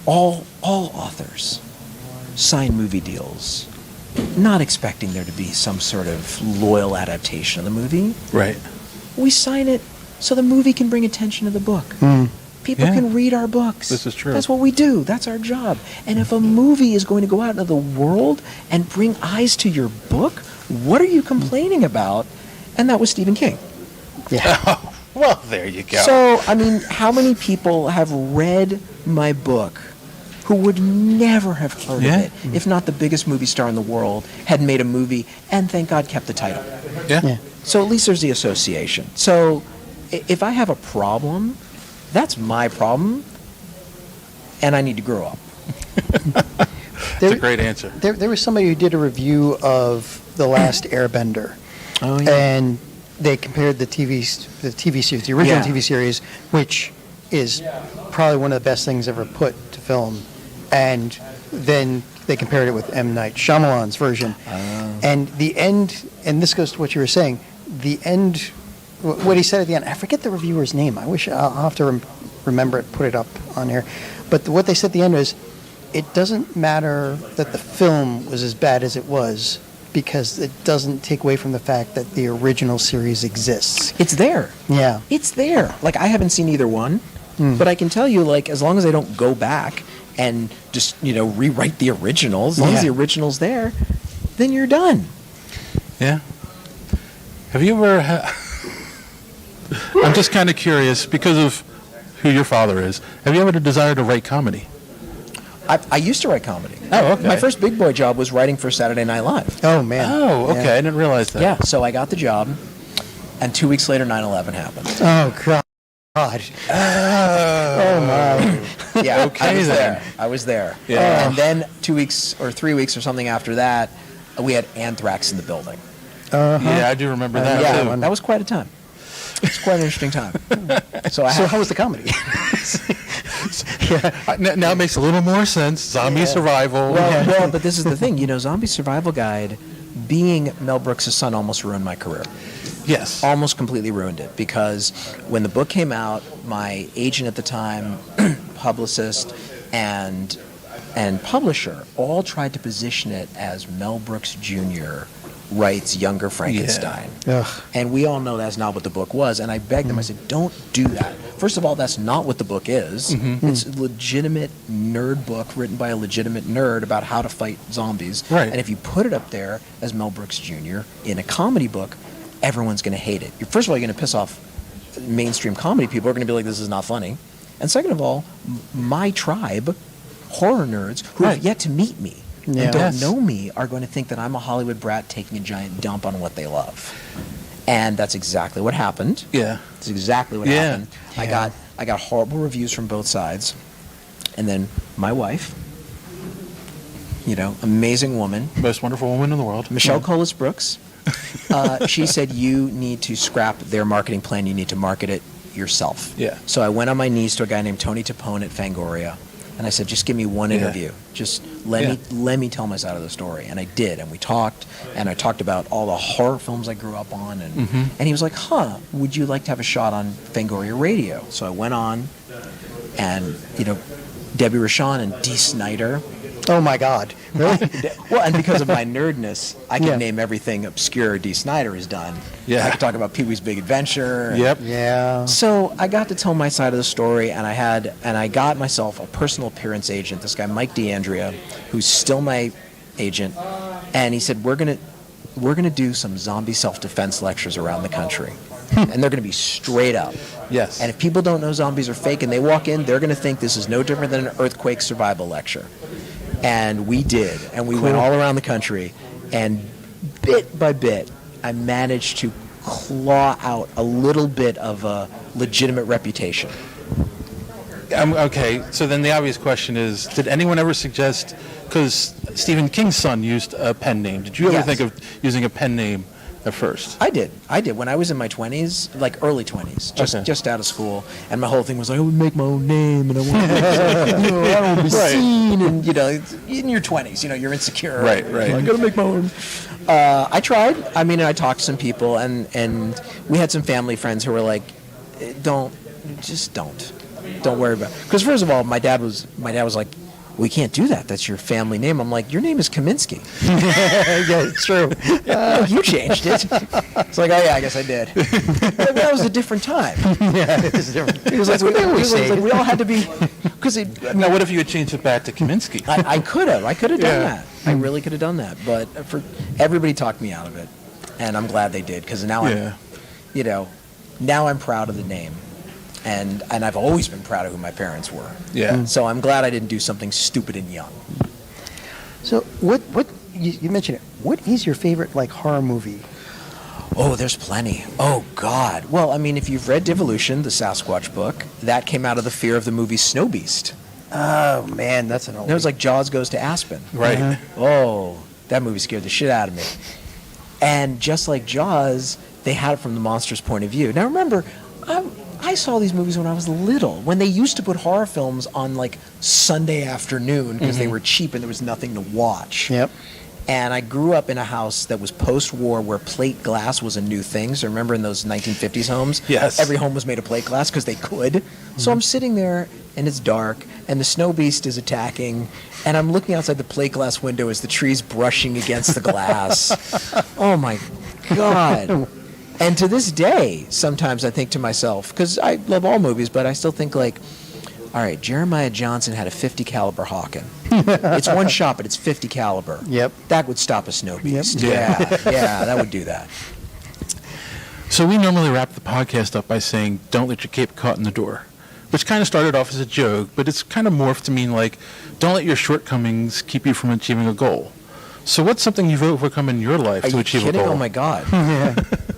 all authors sign movie deals not expecting there to be some sort of loyal adaptation of the movie. Right. We sign it so the movie can bring attention to the book. People can read our books. This is true. That's what we do. That's our job. And if a movie is going to go out into the world and bring eyes to your book, what are you complaining about? And that was Stephen King. Yeah. Well, there you go. So, I mean, how many people have read my book who would never have heard of it if not the biggest movie star in the world had made a movie and, thank God, kept the title? Yeah. So at least there's the association. So if I have a problem, that's my problem, and I need to grow up. That's a great answer. There was somebody who did a review of The Last Airbender. Oh, yeah. And they compared the TV series, the original TV series, which is probably one of the best things ever put to film, and then they compared it with M. Night Shyamalan's version. And the end, and this goes to what you were saying, the end, what he said at the end, I forget the reviewer's name. I wish I'll have to remember it, put it up on here. But what they said at the end is, it doesn't matter that the film was as bad as it was, because it doesn't take away from the fact that the original series exists. It's there. Yeah. It's there. Like, I haven't seen either one, but I can tell you, like, as long as I don't go back and just, rewrite the original, as long as the original's there, then you're done. Yeah. Have you ever I'm just kind of curious because of who your father is, have you ever had a desire to write comedy? I used to write comedy. Oh, okay. My first big boy job was writing for Saturday Night Live. Oh, man. Oh, okay. Yeah. I didn't realize that. Yeah, so I got the job, and 2 weeks later, 9/11 happened. Oh, God. Oh, my. Yeah, Okay, I was there. Yeah. And then 2 weeks or 3 weeks or something after that, we had anthrax in the building. Yeah, I do remember that Yeah, too. that was quite a time. It's quite an interesting time. So how was the comedy? Now it makes a little more sense. Zombie survival. Well, but this is the thing. Zombie Survival Guide, being Mel Brooks' son almost ruined my career. Yes. Almost completely ruined it, because when the book came out, my agent at the time, publicist, and publisher all tried to position it as Mel Brooks Jr. writes Younger Frankenstein. Ugh. And we all know that's not what the book was. And I begged them, I said, don't do that. First of all, that's not what the book is. It's a legitimate nerd book written by a legitimate nerd about how to fight zombies. Right. And if you put it up there as Mel Brooks Jr. in a comedy book, everyone's going to hate it. First of all, you're going to piss off mainstream comedy people. Are going to be like, this is not funny. And second of all, my tribe, horror nerds, who have yet to meet me, and don't know me, are going to think that I'm a Hollywood brat taking a giant dump on what they love. And that's exactly what happened. Yeah. That's exactly what happened. I got horrible reviews from both sides. And then my wife, amazing woman, Most wonderful woman in the world. Michelle Colas Brooks, she said, you need to scrap their marketing plan. You need to market it yourself. Yeah. So I went on my knees to a guy named Tony Tapone at Fangoria. And I said, just give me one interview. Just let me tell my side of the story. And I did. And we talked. And I talked about all the horror films I grew up on. And he was like, would you like to have a shot on Fangoria Radio? So I went on. And, Debbie Rochon and Dee Snider. Oh, my God. Really? Well, and because of my nerdness, I can name everything obscure Dee Snider has done. Yeah. I could talk about Pee-wee's Big Adventure. Yep. Yeah. So I got to tell my side of the story, and I got myself a personal appearance agent, this guy Mike DeAndrea, who's still my agent, and he said, we're gonna do some zombie self-defense lectures around the country. And they're going to be straight up. Yes. And if people don't know zombies are fake and they walk in, they're going to think this is no different than an earthquake survival lecture. And we did. And we went all around the country. And bit by bit, I managed to claw out a little bit of a legitimate reputation. Okay, so then the obvious question is, did anyone ever suggest, because Stephen King's son used a pen name, did you ever think of using a pen name at first? I did. When I was in my 20s, like early 20s, just out of school, and my whole thing was like, I would make my own name, and I want to, I don't want to be seen, and in your 20s, you're insecure. Right. I got to make my own. I tried. I talked to some people, and we had some family friends who were like, don't worry about it. Because first of all, my dad was like, we can't do that. That's your family name. I'm like, your name is Kaminsky. Yeah, it's true. You changed it. It's like, oh yeah, I guess I did. But that was a different time. Yeah, it was different. It was like, we all had to be. Now, what if you had changed it back to Kaminsky? I could have. done that. I really could have done that. But everybody talked me out of it, and I'm glad they did, because now now I'm proud of the name. And I've always been proud of who my parents were. Yeah. So I'm glad I didn't do something stupid and young. So what you mentioned it. What is your favorite horror movie? Oh, there's plenty. Oh God. Well, if you've read Devolution, the Sasquatch book, that came out of the fear of the movie Snow Beast. Oh man, that's an old. It was like Jaws Goes to Aspen. Right. Oh, that movie scared the shit out of me. And just like Jaws, they had it from the monster's point of view. Now remember, I saw these movies when I was little, when they used to put horror films on Sunday afternoon because they were cheap and there was nothing to watch. Yep. And I grew up in a house that was post-war where plate glass was a new thing. So remember in those 1950s homes? Yes. Every home was made of plate glass because they could. So I'm sitting there and it's dark and the snow beast is attacking and I'm looking outside the plate glass window as the tree's brushing against the glass. Oh my God. And to this day, sometimes I think to myself, because I love all movies, but I still think all right, Jeremiah Johnson had a 50 caliber Hawken. It's one shot, but it's 50 caliber. Yep. That would stop a snow beast. Yep. Yeah, that would do that. So we normally wrap the podcast up by saying, don't let your cape caught in the door. which kind of started off as a joke, but it's kind of morphed to mean like, don't let your shortcomings keep you from achieving a goal. So what's something you've overcome in your life to achieve a goal? Oh my God.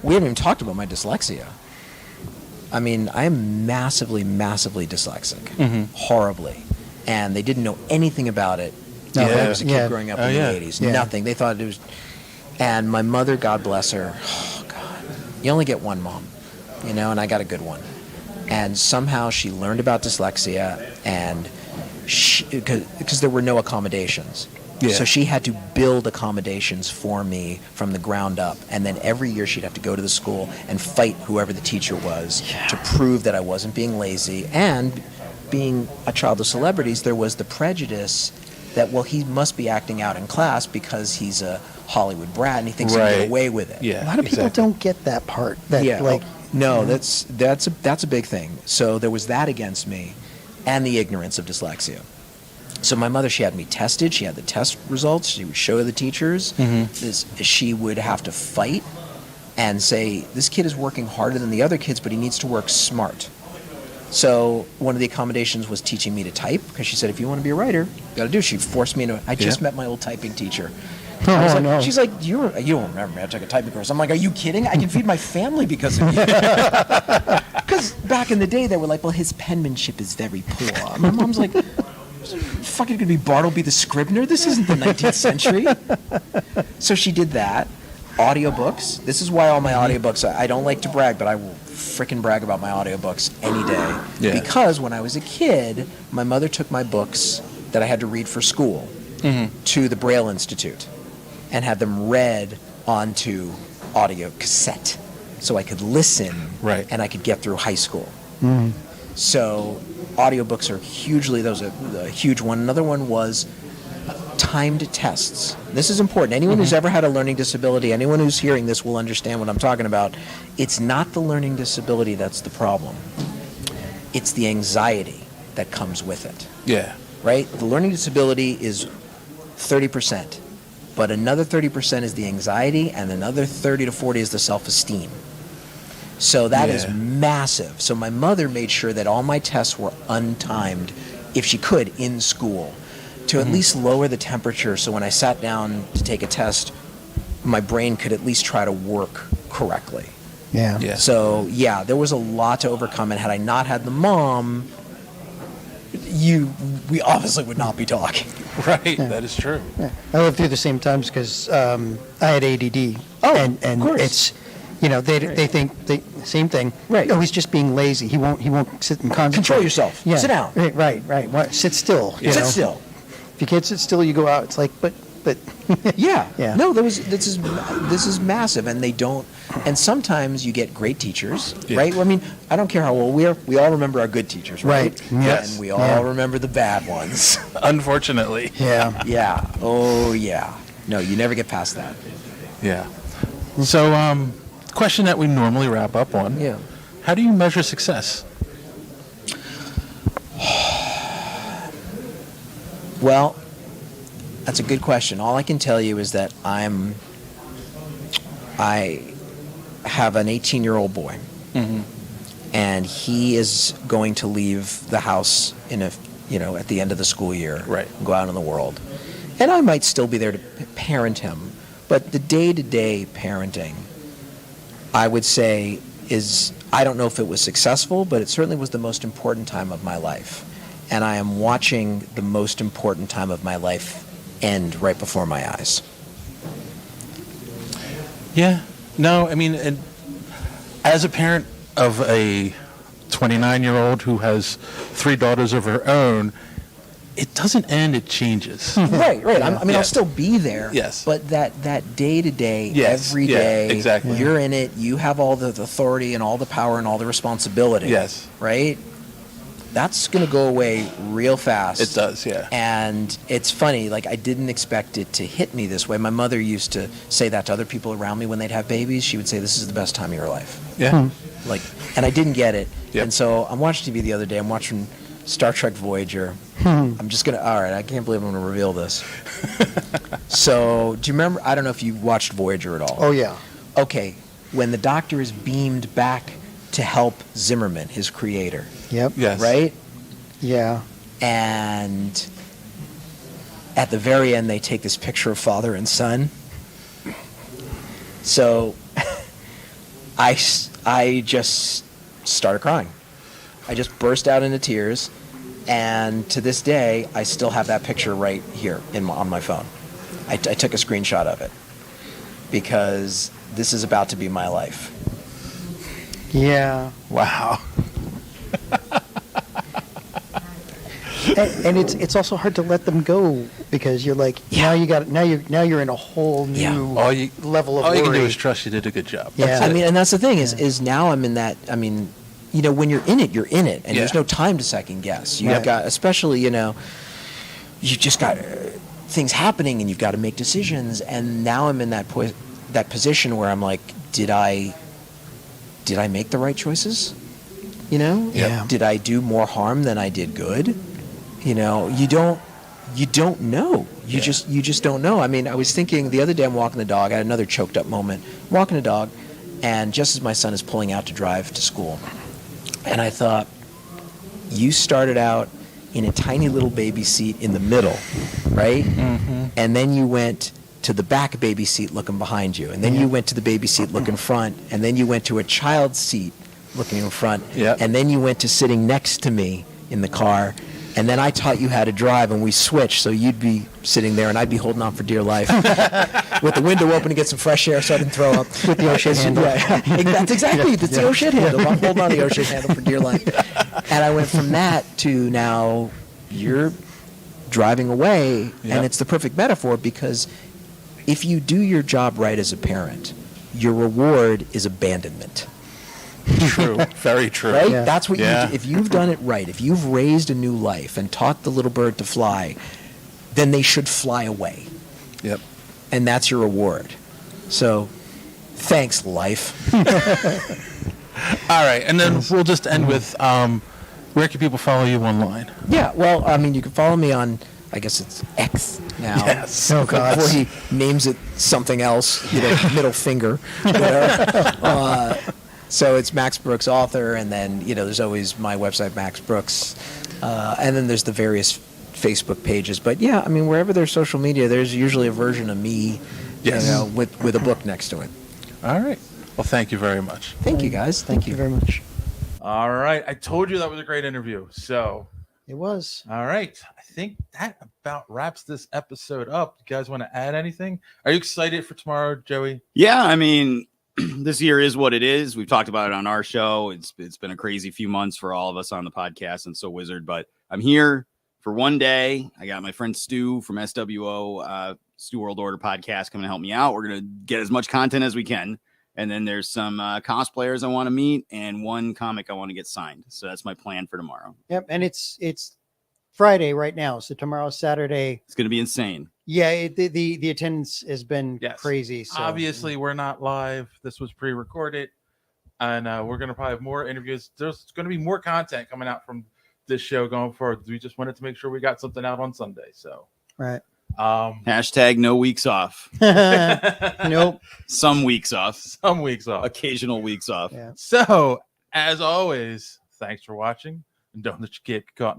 We haven't even talked about my dyslexia. I mean, I am massively, massively dyslexic. Horribly. And they didn't know anything about it when I was a kid growing up in the 80s. Nothing. They thought it was... And my mother, God bless her, oh God, you only get one mom, you know, and I got a good one. And somehow she learned about dyslexia, and because there were no accommodations. So she had to build accommodations for me from the ground up. And then every year she'd have to go to the school and fight whoever the teacher was to prove that I wasn't being lazy. And being a child of celebrities, there was the prejudice that, well, he must be acting out in class because he's a Hollywood brat and he thinks he can get away with it. A lot of people don't get that part. That's a big thing. So there was that against me, and the ignorance of dyslexia. So my mother, she had me tested. She had the test results. She would show the teachers. She would have to fight and say, this kid is working harder than the other kids, but he needs to work smart. So one of the accommodations was teaching me to type, because she said, if you want to be a writer, you got to do. She forced me into. I just met my old typing teacher. She's like, you don't remember me. I took a typing course. I'm like, are you kidding? I can feed my family because of you. Because back in the day, they were like, well, his penmanship is very poor. My mom's like, fucking gonna be Bartleby the Scribner? This isn't the 19th century. So she did that. Audiobooks. This is why all my audiobooks, I don't like to brag, but I will frickin' brag about my audiobooks any day. Because when I was a kid, my mother took my books that I had to read for school to the Braille Institute and had them read onto audio cassette so I could listen and I could get through high school. So audiobooks are those are a huge one. Another one was timed tests. This is important. Anyone who's ever had a learning disability, anyone who's hearing this will understand what I'm talking about. It's not the learning disability that's the problem. It's the anxiety that comes with it. Right? The learning disability is 30%, but another 30% is the anxiety, and another 30 to 40 is the self-esteem. So that is massive. So my mother made sure that all my tests were untimed, if she could, in school, to at least lower the temperature, so when I sat down to take a test, my brain could at least try to work correctly. So there was a lot to overcome, and had I not had the mom, we obviously would not be talking. That is true. I lived through the same times because I had ADD. And it's, they think same thing. Oh, he's just being lazy. He won't sit and concentrate. Control yourself. Sit down. Right. Sit still. Sit still. If you can't sit still, you go out. It's like, but. No, this is massive, and they don't. And sometimes you get great teachers, right? Well, I mean, I don't care how old we are. We all remember our good teachers, right? Yes. And we all remember the bad ones. Unfortunately. Oh yeah. No, you never get past that. So, question that we normally wrap up on. How do you measure success? Well, that's a good question. All I can tell you is that I have an 18-year-old boy, and he is going to leave the house at the end of the school year, and go out in the world. And I might still be there to parent him, but the day-to-day parenting, I would say, I don't know if it was successful, but it certainly was the most important time of my life. And I am watching the most important time of my life end right before my eyes. No, I mean, as a parent of a 29-year-old who has 3 daughters of her own, it doesn't end, it changes. Right. I'll still be there. But that day-to-day, every day, exactly. You're in it, you have all the authority and all the power and all the responsibility. Right? That's going to go away real fast. It does, And it's funny, like, I didn't expect it to hit me this way. My mother used to say that to other people around me when they'd have babies. She would say, this is the best time of your life. And I didn't get it. And so I'm watching TV the other day. I'm watching Star Trek Voyager. I'm just going to, all right, I can't believe I'm going to reveal this. So, do you remember, I don't know if you watched Voyager at all. Oh, yeah. Okay, when the Doctor is beamed back to help Zimmerman, his creator, Yep. Yes. Right? Yeah. And at the very end, they take this picture of father and son. So I just started crying. I just burst out into tears. And to this day, I still have that picture right here on my phone. I took a screenshot of it because this is about to be my life. Yeah. Wow. And it's also hard to let them go because you're like now you're in a whole new level of all you worry. can do is trust you did a good job. Yeah. I mean, and that's the thing is now I'm in that. I mean, you know, when you're in it, and there's no time to second guess. You've got, especially, you know, you've just got things happening and you've got to make decisions. And now I'm in that position where I'm like, did I make the right choices? You know, did I do more harm than I did good? You know, you don't know. You just don't know. I mean, I was thinking the other day, I'm walking the dog. I had another choked up moment. Walking the dog, and just as my son is pulling out to drive to school, and I thought, you started out in a tiny little baby seat in the middle, right? Mm-hmm. And then you went to the back baby seat looking behind you, and then you went to the baby seat looking front, and then you went to a child seat looking in front, and then you went to sitting next to me in the car. And then I taught you how to drive, and we switched, so you'd be sitting there, and I'd be holding on for dear life with the window open to get some fresh air so I didn't throw up. With the O'Shea handle. That's exactly the O'Shea handle. I'm holding on to the O'Shea handle for dear life. And I went from that to now you're driving away, and it's the perfect metaphor because if you do your job right as a parent, your reward is abandonment. True. Very true. Right? Yeah. That's what you do. If you've done it right, if you've raised a new life and taught the little bird to fly, then they should fly away. Yep. And that's your reward. So, thanks, life. All right. And then we'll just end with where can people follow you online? Yeah. Well, I mean, you can follow me on, I guess it's X now. Yes. Oh, God. Before he names it something else, you know, middle finger. Whatever. So it's Max Brooks author, and then, you know, there's always my website, Max Brooks, and then there's the various Facebook pages. But yeah, I mean, wherever there's social media, there's usually a version of me, you know, with a book next to it. All right. Well, thank you very much. Thank you, guys. Thank you very much. All right. I told you that was a great interview. So it was. All right. I think that about wraps this episode up. You guys want to add anything? Are you excited for tomorrow, Joey? Yeah, I mean, this year is what it is. We've talked about it on our show. It's been a crazy few months for all of us on the podcast and So Wizard, but I'm here for one day. I got my friend Stu from SWO, Stu World Order podcast coming to help me out. We're going to get as much content as we can. And then there's some cosplayers I want to meet and one comic I want to get signed. So that's my plan for tomorrow. Yep. And it's Friday right now. So tomorrow's Saturday. It's going to be insane. Yeah, the attendance has been crazy. So. Obviously, we're not live. This was pre-recorded, and we're going to probably have more interviews. There's going to be more content coming out from this show going forward. We just wanted to make sure we got something out on Sunday. So right. Hashtag no weeks off. Nope. Some weeks off. Some weeks off. Occasional weeks off. Yeah. So, as always, thanks for watching, and don't let your kid get caught in the